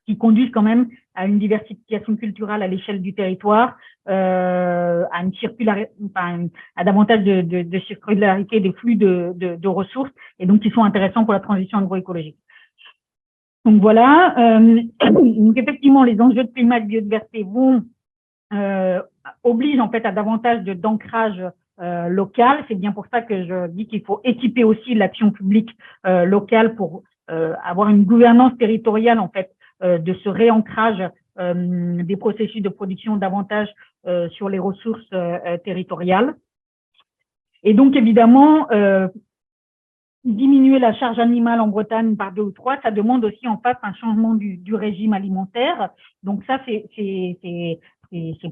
D: qui conduisent quand même à une diversification culturelle à l'échelle du territoire, à une à davantage de circularité des flux de ressources, et donc qui sont intéressants pour la transition agroécologique. Donc voilà, donc effectivement, les enjeux de climat et de biodiversité obligent en fait à davantage d'ancrage local. C'est bien pour ça que je dis qu'il faut équiper aussi l'action publique locale pour avoir une gouvernance territoriale en fait de ce réancrage des processus de production davantage sur les ressources territoriales. Et donc, évidemment, diminuer la charge animale en Bretagne par 2 ou 3, ça demande aussi en face un changement du régime alimentaire. Donc ça, c'est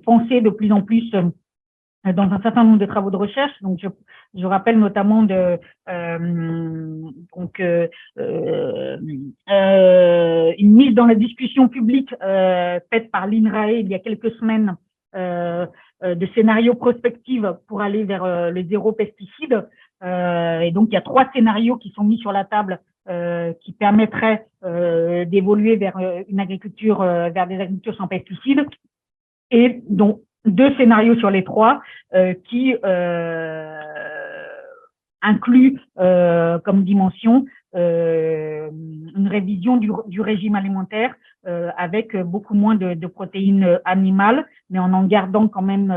D: pensé de plus en plus dans un certain nombre de travaux de recherche. Donc, je rappelle notamment une mise dans la discussion publique faite par l'INRAE il y a quelques semaines de scénarios prospectifs pour aller vers le zéro pesticide. Et donc, il y a 3 scénarios qui sont mis sur la table qui permettraient d'évoluer vers une agriculture, vers des agricultures sans pesticides, et dont 2 scénarios sur les 3 qui incluent comme dimension une révision du régime alimentaire avec beaucoup moins de protéines animales, mais en gardant quand même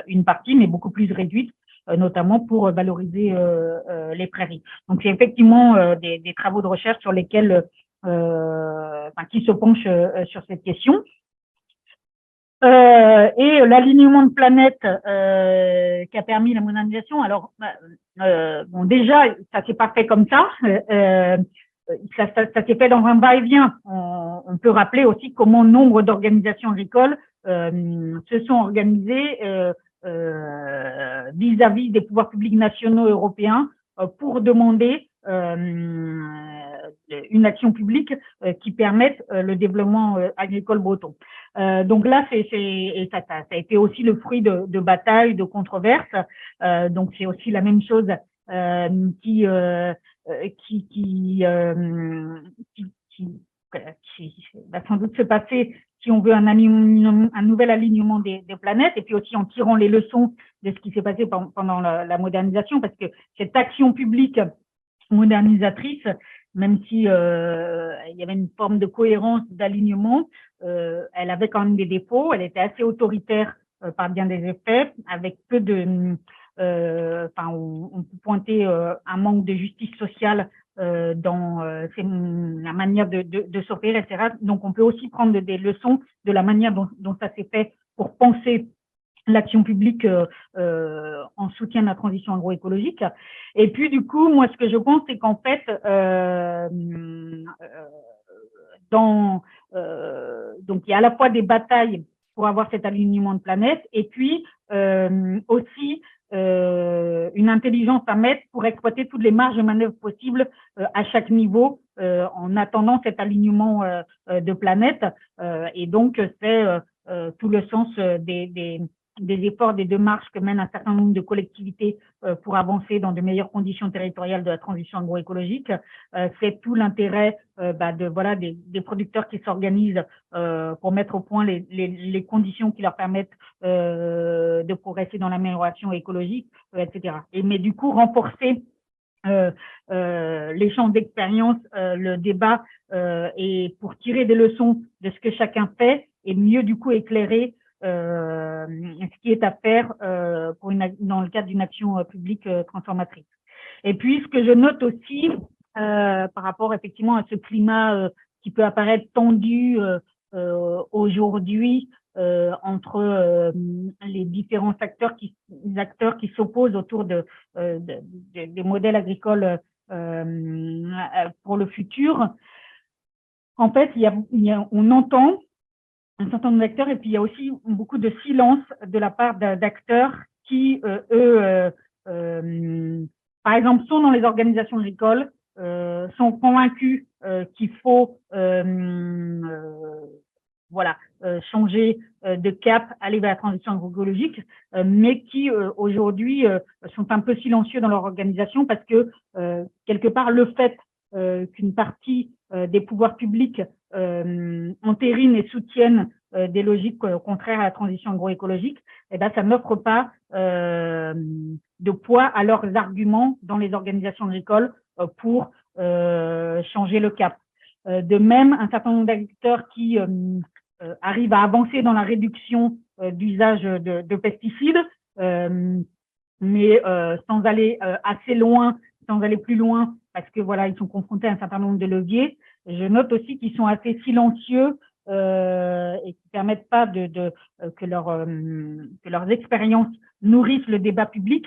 D: une partie, mais beaucoup plus réduite, notamment pour valoriser les prairies. Donc, c'est effectivement des travaux de recherche sur lesquels, qui se penchent sur cette question. Et l'alignement de planètes qui a permis la modernisation. Alors, bon, déjà, ça s'est pas fait comme ça. Ça s'est fait dans un va-et-vient. On peut rappeler aussi comment nombre d'organisations agricoles se sont organisées vis-à-vis des pouvoirs publics nationaux et européens pour demander une action publique qui permette le développement agricole breton. Donc là, ça a été aussi le fruit de batailles, de controverses. Donc c'est aussi la même chose qui va sans doute se passer si on veut un nouvel alignement des planètes, et puis aussi en tirant les leçons de ce qui s'est passé pendant la modernisation, parce que cette action publique modernisatrice, même si il y avait une forme de cohérence, d'alignement, elle avait quand même des défauts. Elle était assez autoritaire par bien des effets, avec peu de on peut pointer un manque de justice sociale dans la manière de s'opérer, etc. Donc, on peut aussi prendre des leçons de la manière dont ça s'est fait pour penser l'action publique en soutien de la transition agroécologique. Et puis, du coup, moi, ce que je pense, c'est qu'en fait, donc, il y a à la fois des batailles pour avoir cet alignement de planète, et puis aussi une intelligence à mettre pour exploiter toutes les marges de manœuvre possibles à chaque niveau en attendant cet alignement de planète. Et donc, c'est tout le sens des efforts, des démarches que mènent un certain nombre de collectivités pour avancer dans de meilleures conditions territoriales de la transition agroécologique. C'est tout l'intérêt des producteurs qui s'organisent pour mettre au point les conditions qui leur permettent de progresser dans l'amélioration écologique, etc. Mais du coup, renforcer l'échange d'expérience, le débat, et pour tirer des leçons de ce que chacun fait, et mieux du coup éclairer ce qui est à faire dans le cadre d'une action publique transformatrice. Et puis, ce que je note aussi, par rapport effectivement à ce climat qui peut apparaître tendu aujourd'hui entre les différents acteurs qui s'opposent autour des modèles agricoles pour le futur. En fait, on entend un certain nombre d'acteurs et puis il y a aussi beaucoup de silence de la part d'acteurs qui, par exemple, sont dans les organisations agricoles, sont convaincus qu'il faut changer de cap, aller vers la transition agroécologique, mais qui aujourd'hui sont un peu silencieux dans leur organisation parce que quelque part le fait qu'une partie des pouvoirs publics entérinent et soutiennent des logiques contraires à la transition agroécologique, eh ben, ça n'offre pas de poids à leurs arguments dans les organisations agricoles pour changer le cap. De même, un certain nombre d'acteurs qui arrivent à avancer dans la réduction d'usage de pesticides, mais sans aller assez loin, sans aller plus loin, parce que voilà, ils sont confrontés à un certain nombre de leviers. Je note aussi qu'ils sont assez silencieux et qui permettent pas que leurs expériences nourrissent le débat public,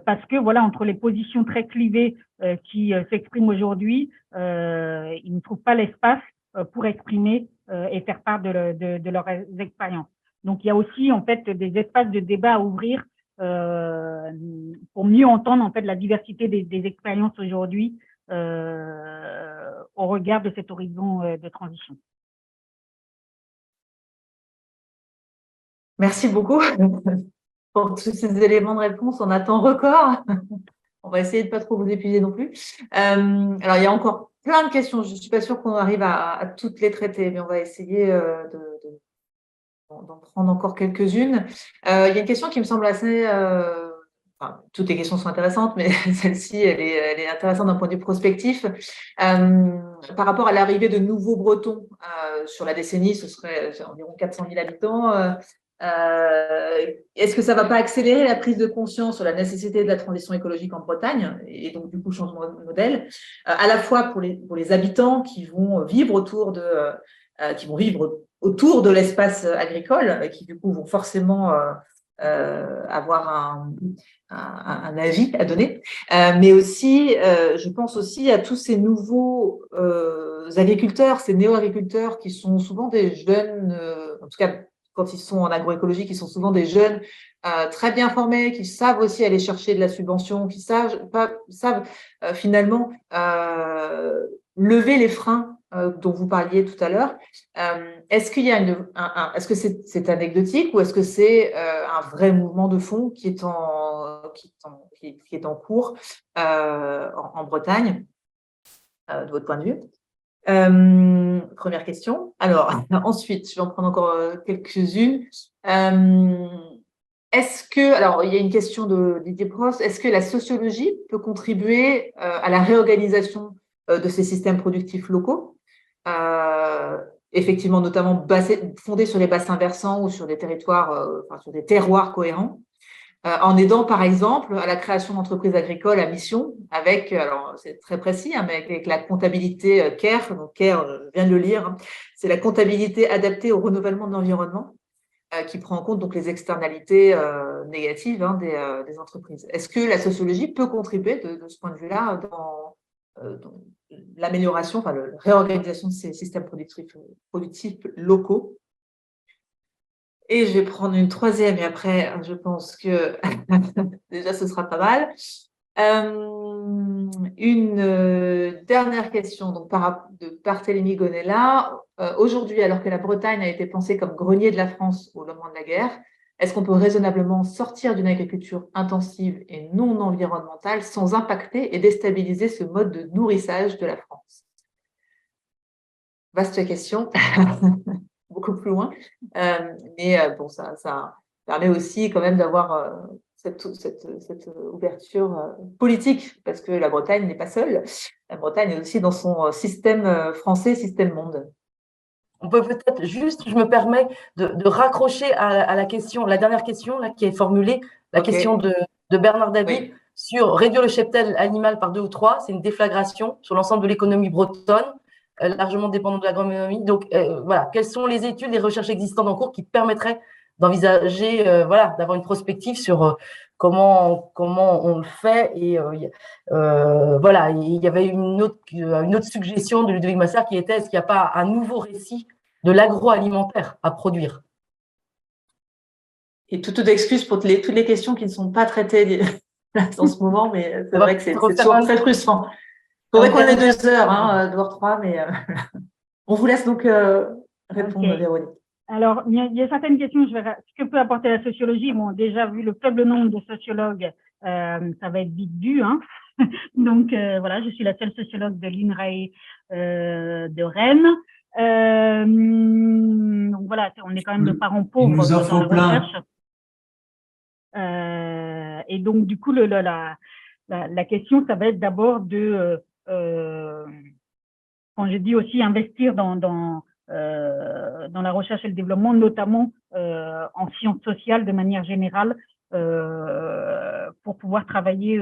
D: parce que voilà, entre les positions très clivées qui s'expriment aujourd'hui, ils ne trouvent pas l'espace pour exprimer et faire part de leurs expériences. Donc il y a aussi en fait des espaces de débat à ouvrir pour mieux entendre en fait la diversité des expériences aujourd'hui au regard de cet horizon de transition.
C: Merci beaucoup pour tous ces éléments de réponse en un temps record. On va essayer de ne pas trop vous épuiser non plus. Alors, il y a encore plein de questions. Je ne suis pas sûre qu'on arrive à toutes les traiter, mais on va essayer d'en prendre encore quelques-unes. Il y a une question qui me semble assez… Enfin, toutes les questions sont intéressantes, mais celle-ci, elle est intéressante d'un point de vue prospectif. Par rapport à l'arrivée de nouveaux Bretons sur la décennie, ce serait environ 400 000 habitants. Est-ce que ça ne va pas accélérer la prise de conscience sur la nécessité de la transition écologique en Bretagne et donc du coup changement de modèle, à la fois pour les habitants qui vont vivre autour de l'espace agricole, qui du coup vont forcément avoir un avis à donner, mais aussi, je pense aussi à tous ces nouveaux agriculteurs, ces néo-agriculteurs qui sont souvent des jeunes, en tout cas quand ils sont en agroécologie, qui sont souvent des jeunes très bien formés, qui savent aussi aller chercher de la subvention, qui savent finalement lever les freins dont vous parliez tout à l'heure. Est-ce qu'il y a est-ce que c'est anecdotique ou est-ce que c'est un vrai mouvement de fond qui est en cours en Bretagne, de votre point de vue? Première question. Alors, ensuite, je vais en prendre encore quelques-unes. Est-ce que, alors, il y a une question de Didier Prost, est-ce que la sociologie peut contribuer à la réorganisation de ces systèmes productifs locaux, effectivement, notamment fondés sur les bassins versants ou sur des territoires, sur des terroirs cohérents, en aidant par exemple à la création d'entreprises agricoles à mission avec, alors c'est très précis, hein, mais avec la comptabilité CARE, donc CARE, je viens de le lire, hein, c'est la comptabilité adaptée au renouvellement de l'environnement qui prend en compte donc les externalités négatives des entreprises. Est-ce que la sociologie peut contribuer de ce point de vue-là dans l'amélioration, enfin la réorganisation de ces systèmes productifs locaux? Et je vais prendre une troisième et après, je pense que déjà, ce sera pas mal. Une dernière question donc, de Barthélémy Gonella. Aujourd'hui, alors que la Bretagne a été pensée comme grenier de la France au lendemain de la guerre, est-ce qu'on peut raisonnablement sortir d'une agriculture intensive et non environnementale sans impacter et déstabiliser ce mode de nourrissage de la France? Vaste question. Beaucoup plus loin. Mais bon, ça permet aussi quand même d'avoir cette ouverture politique, parce que la Bretagne n'est pas seule. La Bretagne est aussi dans son système français, système monde.
A: On peut peut-être juste, je me permets de raccrocher à la question, la dernière question là, qui est formulée, la question de Bernard David.
C: Oui.
A: sur réduire le cheptel animal par 2 ou 3, c'est une déflagration sur l'ensemble de l'économie bretonne, largement dépendante de l'agronomie. Donc, voilà, quelles sont les études, les recherches existantes en cours qui permettraient d'envisager, voilà, d'avoir une prospective sur comment on le fait. Et voilà, il y avait une autre suggestion de Ludovic Massard qui était, est-ce qu'il n'y a pas un nouveau récit de l'agroalimentaire à produire?
C: Et toute excuse pour toutes les questions qui ne sont pas traitées en ce moment, mais c'est vrai que c'est toujours très frustrant. Il faudrait qu'on ait 2 heures, 2 heures 3, mais on vous laisse donc répondre, Véronique.
D: Alors, il y a certaines questions. Ce que peut apporter la sociologie, bon, déjà vu le faible nombre de sociologues, ça va être vite vu, hein. Donc voilà, je suis la seule sociologue de l'INRAE de Rennes. Donc voilà, on est quand même de parents pauvres dans la recherche. Et donc du coup, la question, ça va être d'abord de, quand je dis aussi investir dans la recherche et le développement, notamment en sciences sociales de manière générale, pour pouvoir travailler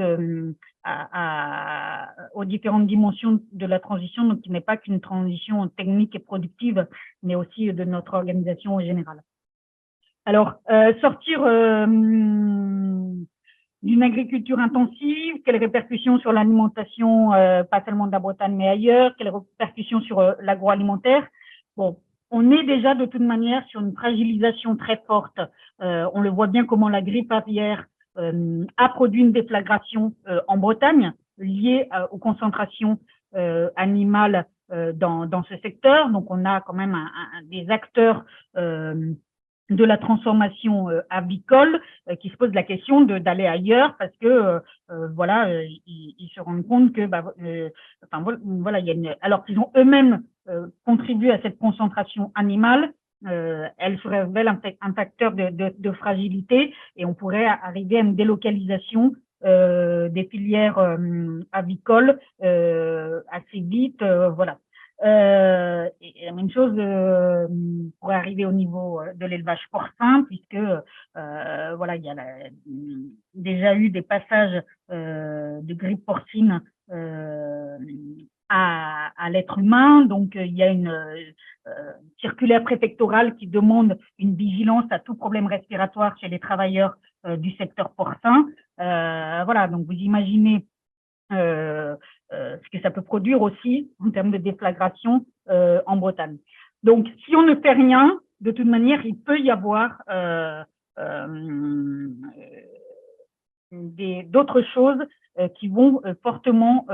D: aux différentes dimensions de la transition, donc qui n'est pas qu'une transition technique et productive, mais aussi de notre organisation en général. Alors, sortir d'une agriculture intensive, quelles répercussions sur l'alimentation, pas seulement de la Bretagne, mais ailleurs, quelles répercussions sur l'agroalimentaire. Bon, on est déjà de toute manière sur une fragilisation très forte. On le voit bien comment la grippe aviaire a produit une déflagration en Bretagne liée aux concentrations animales dans ce secteur. Donc, on a quand même des acteurs de la transformation avicole qui se pose la question d'aller ailleurs parce que voilà, ils se rendent compte que enfin voilà, il y a alors qu'ils ont eux-mêmes contribué à cette concentration animale, elle se révèle un facteur de fragilité et on pourrait arriver à une délocalisation des filières avicoles assez vite, voilà. Et la même chose pourrait arriver au niveau de l'élevage porcin, puisque voilà, il y a déjà eu des passages de grippe porcine à l'être humain. Donc, il y a une circulaire préfectorale qui demande une vigilance à tout problème respiratoire chez les travailleurs du secteur porcin. Voilà, donc vous imaginez ce que ça peut produire aussi en termes de déflagration en Bretagne. Donc, si on ne fait rien, de toute manière, il peut y avoir d'autres choses qui vont fortement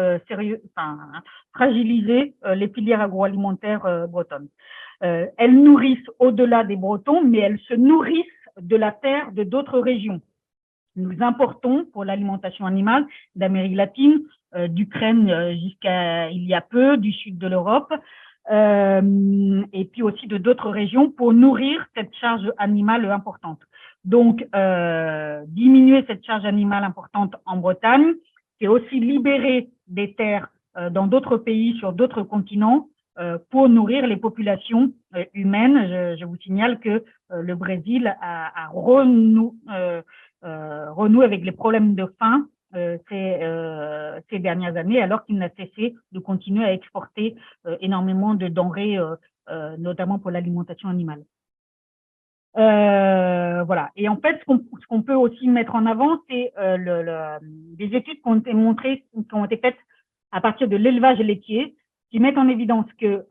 D: fragiliser les filières agroalimentaires bretonnes. Elles nourrissent au-delà des Bretons, mais elles se nourrissent de la terre de d'autres régions. Nous importons pour l'alimentation animale d'Amérique latine, d'Ukraine jusqu'à il y a peu, du sud de l'Europe, et puis aussi de d'autres régions pour nourrir cette charge animale importante. Donc, diminuer cette charge animale importante en Bretagne, c'est aussi libérer des terres dans d'autres pays, sur d'autres continents, pour nourrir les populations humaines. Je vous signale que le Brésil a renoué avec les problèmes de faim ces dernières années, alors qu'il n'a cessé de continuer à exporter énormément de denrées, notamment pour l'alimentation animale. Voilà. Et en fait, ce qu'on peut aussi mettre en avant, c'est des études qui ont été faites à partir de l'élevage laitier, qui mettent en évidence que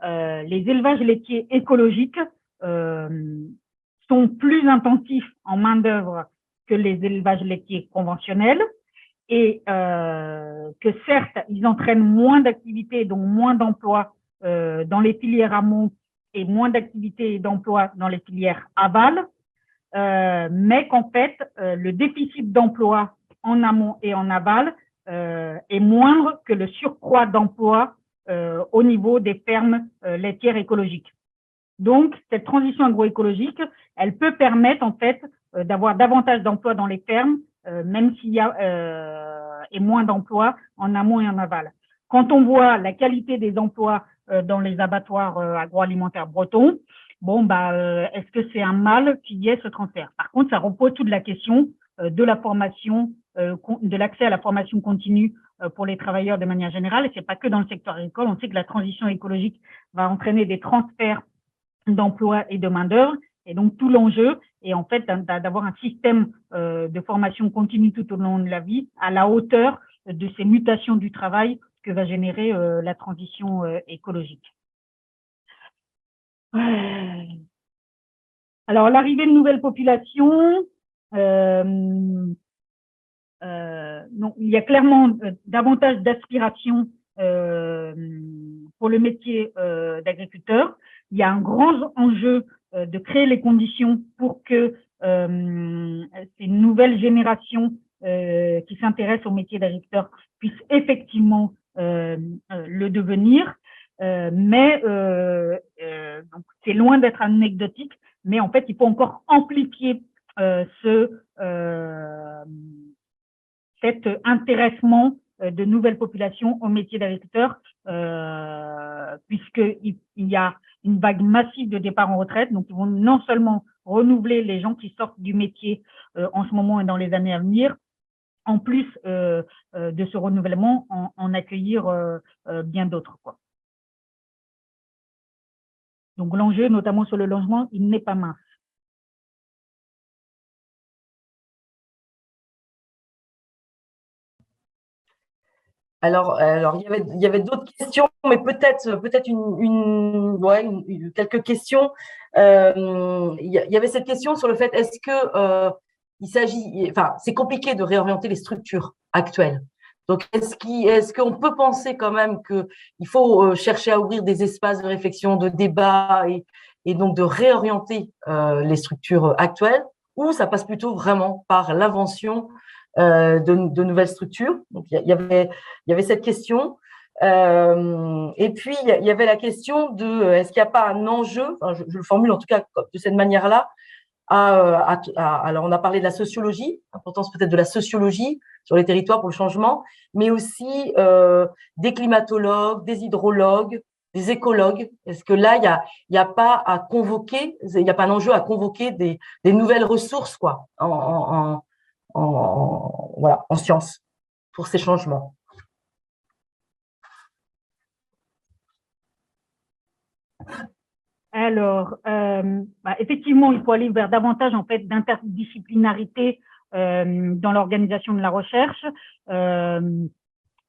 D: les élevages laitiers écologiques sont plus intensifs en main-d'œuvre que les élevages laitiers conventionnels et que certes, ils entraînent moins d'activités, donc moins d'emplois dans les filières amont et moins d'activités et d'emplois dans les filières aval, mais qu'en fait, le déficit d'emploi en amont et en aval est moindre que le surcroît d'emplois au niveau des fermes laitières écologiques. Donc, cette transition agroécologique, elle peut permettre en fait d'avoir davantage d'emplois dans les fermes, même s'il y a et moins d'emplois en amont et en aval. Quand on voit la qualité des emplois dans les abattoirs agroalimentaires bretons, bon, est-ce que c'est un mal qu'il y ait ce transfert? Par contre, ça repose toute la question de la formation de l'accès à la formation continue pour les travailleurs de manière générale. Et c'est pas que dans le secteur agricole. On sait que la transition écologique va entraîner des transferts d'emploi et de main-d'œuvre. Et donc, tout l'enjeu est en fait d'avoir un système de formation continue tout au long de la vie à la hauteur de ces mutations du travail que va générer la transition écologique. Alors, l'arrivée de nouvelles populations, non, il y a clairement davantage d'aspiration pour le métier d'agriculteur. Il y a un grand enjeu de créer les conditions pour que ces nouvelles générations qui s'intéressent au métier d'agriculteur puissent effectivement le devenir. Mais donc c'est loin d'être anecdotique, mais en fait, il faut encore amplifier cet intéressement de nouvelles populations au métier d'agriculteur, puisqu'il y a une vague massive de départs en retraite. Donc, ils vont non seulement renouveler les gens qui sortent du métier en ce moment et dans les années à venir, en plus de ce renouvellement, en accueillir bien d'autres, quoi. Donc, l'enjeu, notamment sur le logement, il n'est pas mince.
A: Alors, il y avait d'autres questions, mais peut-être quelques questions. Il y avait cette question sur le fait, est-ce que c'est compliqué de réorienter les structures actuelles. Donc, est-ce qu'on peut penser quand même qu'il faut chercher à ouvrir des espaces de réflexion, de débat et donc de réorienter les structures actuelles, ou ça passe plutôt vraiment par l'invention de nouvelles structures. Donc, il y avait cette question. Et puis, il y avait la question de est-ce qu'il n'y a pas un enjeu, enfin, je le formule en tout cas de cette manière-là, alors on a parlé de la sociologie, l'importance peut-être de la sociologie sur les territoires pour le changement, mais aussi des climatologues, des hydrologues, des écologues. Est-ce que là, il y a pas à convoquer, il n'y a pas un enjeu à convoquer des nouvelles ressources, quoi, en sciences pour ces changements?
D: Alors, effectivement, il faut aller vers davantage en fait d'interdisciplinarité dans l'organisation de la recherche.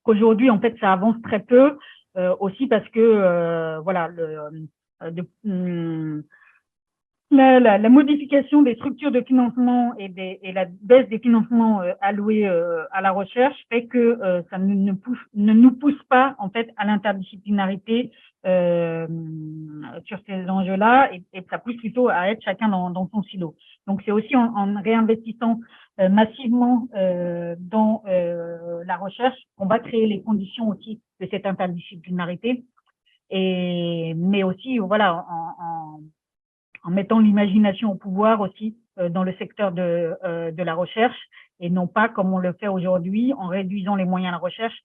D: Qu'aujourd'hui, en fait, ça avance très peu, aussi parce que voilà, la modification des structures de financement et la baisse des financements alloués à la recherche fait que ça ne nous pousse pas en fait à l'interdisciplinarité sur ces enjeux-là, et ça pousse plutôt à être chacun dans son silo. Donc c'est aussi en réinvestissant massivement dans la recherche qu'on va créer les conditions aussi de cette interdisciplinarité, mais aussi voilà en mettant l'imagination au pouvoir aussi dans le secteur de la recherche, et non pas comme on le fait aujourd'hui en réduisant les moyens de la recherche,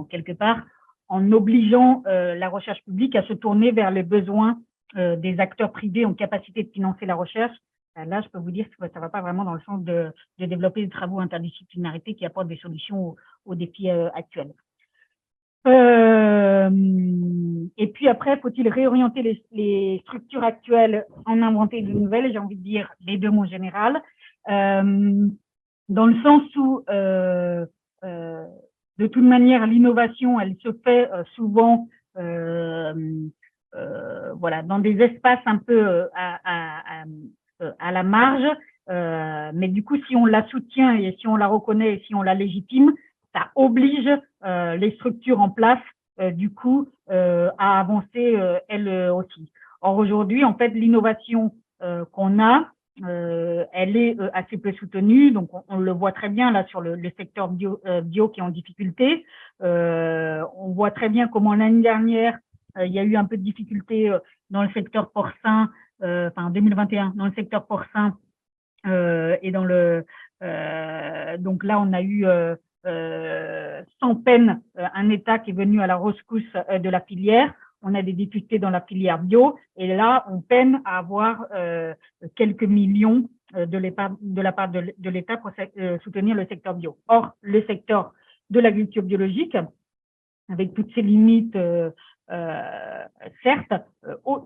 D: quelque part, en obligeant la recherche publique à se tourner vers les besoins des acteurs privés en capacité de financer la recherche. Là, je peux vous dire que ça ne va pas vraiment dans le sens de développer des travaux interdisciplinarité qui apportent des solutions aux défis actuels. Et puis après, faut-il réorienter les structures actuelles, en inventer de nouvelles? J'ai envie de dire les deux mots général, dans le sens où de toute manière l'innovation, elle se fait souvent voilà, dans des espaces un peu à la marge, mais du coup si on la soutient et si on la reconnaît et si on la légitime, ça oblige les structures en place, du coup, à avancer elles aussi. Or, aujourd'hui, en fait, l'innovation qu'on a, elle est assez peu soutenue. Donc, on le voit très bien là sur le secteur bio qui est en difficulté. On voit très bien comment l'année dernière, il y a eu un peu de difficulté dans le secteur porcin, en 2021, dans le secteur porcin, et dans le donc là, on a eu sans peine un État qui est venu à la rescousse de la filière. On a des difficultés dans la filière bio, et là, on peine à avoir quelques millions de la part de l'État pour soutenir le secteur bio. Or, le secteur de l'agriculture biologique, avec toutes ses limites, certes,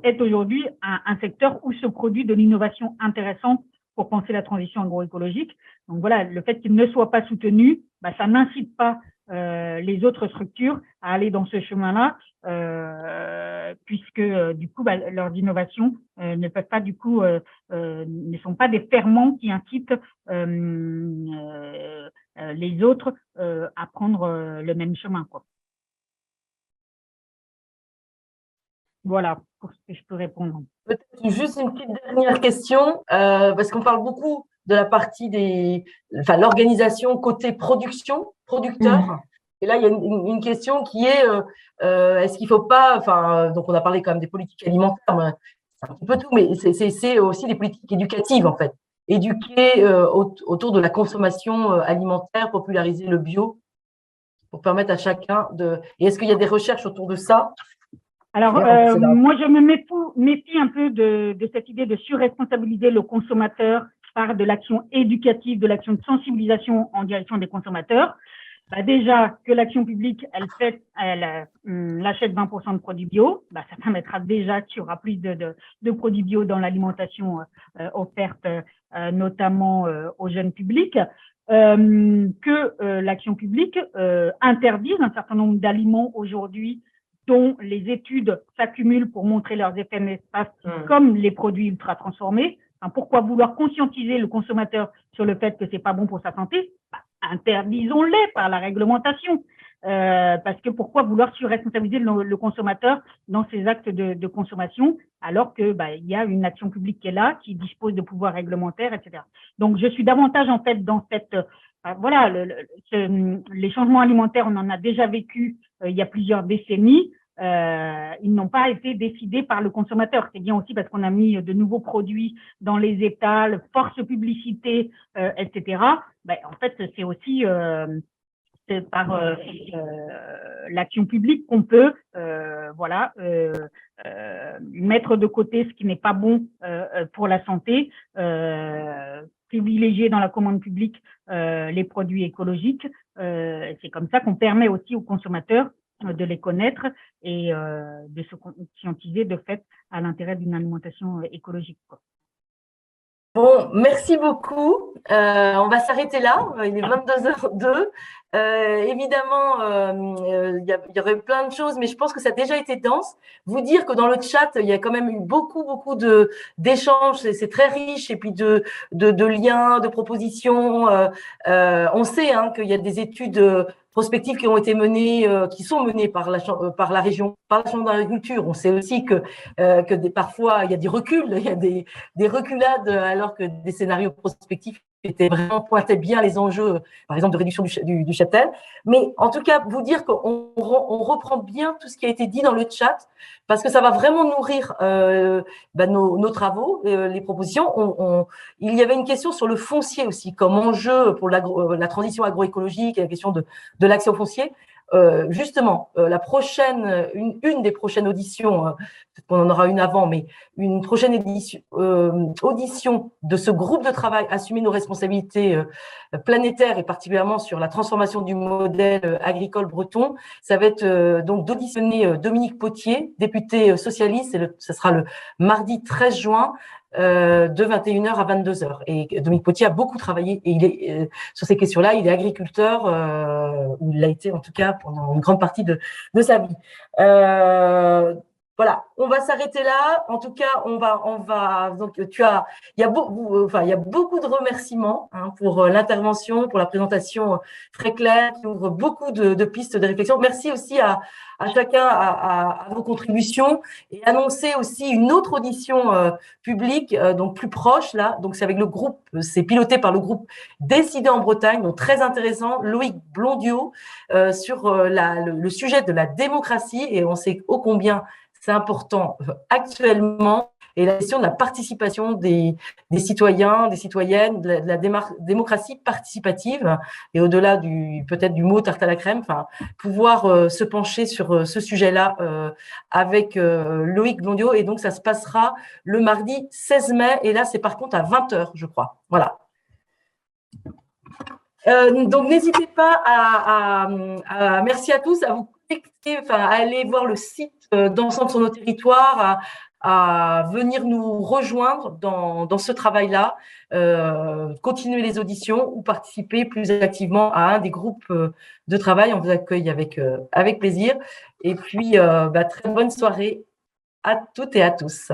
D: est aujourd'hui un secteur où se produit de l'innovation intéressante pour penser la transition agroécologique. Donc voilà, le fait qu'il ne soit pas soutenu, ça n'incite pas les autres structures à aller dans ce chemin-là, puisque du coup, leurs innovations ne peuvent pas, du coup, ne sont pas des ferments qui incitent les autres à prendre le même chemin, quoi. Voilà pour ce que je peux répondre.
A: Peut-être juste une petite dernière question, parce qu'on parle beaucoup de la partie l'organisation côté producteur. Et là, il y a une question qui est, est-ce qu'il ne faut pas, donc on a parlé quand même des politiques alimentaires, mais c'est un petit peu tout, mais c'est aussi des politiques éducatives, en fait. Éduquer autour de la consommation alimentaire, populariser le bio, pour permettre à chacun de… Et est-ce qu'il y a des recherches autour de ça?
D: Alors, moi, je me méfie un peu de cette idée de surresponsabiliser le consommateur par de l'action éducative, de l'action de sensibilisation en direction des consommateurs. Déjà, que l'action publique, elle achète 20% de produits bio, ça permettra déjà qu'il y aura plus de produits bio dans l'alimentation offerte, notamment aux jeunes publics. Que l'action publique interdise un certain nombre d'aliments aujourd'hui dont les études s'accumulent pour montrer leurs effets néfastes, comme les produits ultra transformés. Pourquoi vouloir conscientiser le consommateur sur le fait que c'est pas bon pour sa santé? Interdisons-les par la réglementation. Parce que pourquoi vouloir surresponsabiliser le consommateur dans ses actes de consommation, alors que il y a une action publique qui est là, qui dispose de pouvoirs réglementaires, etc. Donc, je suis davantage en fait dans cette les changements alimentaires, on en a déjà vécu il y a plusieurs décennies. Ils n'ont pas été décidés par le consommateur. C'est bien aussi parce qu'on a mis de nouveaux produits dans les étals, force publicité, etc. En fait, c'est aussi par l'action publique qu'on peut mettre de côté ce qui n'est pas bon pour la santé, privilégier dans la commande publique les produits écologiques. C'est comme ça qu'on permet aussi aux consommateurs de les connaître et de se conscientiser de fait à l'intérêt d'une alimentation écologique, quoi.
A: Bon, merci beaucoup. On va s'arrêter là. Il est 22h02. Évidemment, il y aurait plein de choses, mais je pense que ça a déjà été dense. Vous dire que dans le chat, il y a quand même eu beaucoup d'échanges. C'est très riche, et puis de liens, de propositions. On sait qu'il y a des études prospectives qui ont été menées, qui sont menées par la région, par la Chambre d'agriculture. On sait aussi que parfois il y a des reculs, il y a des reculades, alors que des scénarios prospectifs pointaient bien les enjeux, par exemple, de réduction du cheptel. Mais en tout cas, vous dire qu'on reprend bien tout ce qui a été dit dans le chat, parce que ça va vraiment nourrir nos travaux, les propositions. Il y avait une question sur le foncier aussi, comme enjeu pour la transition agroécologique, la question de l'action foncier. Justement, une des prochaines auditions, peut-être qu'on en aura une avant, mais une prochaine audition de ce groupe de travail, assumer nos responsabilités planétaires et particulièrement sur la transformation du modèle agricole breton, ça va être donc d'auditionner Dominique Potier, député socialiste, ce sera le mardi 13 juin, de 21h à 22h. Et Dominique Potier a beaucoup travaillé, et il est sur ces questions-là, il est agriculteur, ou il l'a été en tout cas pendant une grande partie de sa vie. Voilà, on va s'arrêter là. En tout cas, on va. Donc, il y a beaucoup de remerciements pour l'intervention, pour la présentation très claire, qui ouvre beaucoup de pistes de réflexion. Merci aussi à chacun à vos contributions, et annoncer aussi une autre audition publique, donc plus proche là. Donc c'est avec le groupe, c'est piloté par le groupe Décider en Bretagne, donc très intéressant. Loïc Blondiot sur le sujet de la démocratie, et on sait ô combien c'est important actuellement. et la question de la participation des citoyens, des citoyennes, de la démocratie participative, et au-delà peut-être du mot tarte à la crème, enfin, pouvoir se pencher sur ce sujet-là avec Loïc Blondiot. Et donc, ça se passera le mardi 16 mai, et là, c'est par contre à 20h, je crois. Voilà. Donc, n'hésitez pas merci à tous, à vous connecter, à aller voir le site d'Ensemble sur nos territoires, à venir nous rejoindre dans ce travail-là, continuer les auditions ou participer plus activement à un des groupes de travail. On vous accueille avec plaisir. Et puis, très bonne soirée à toutes et à tous.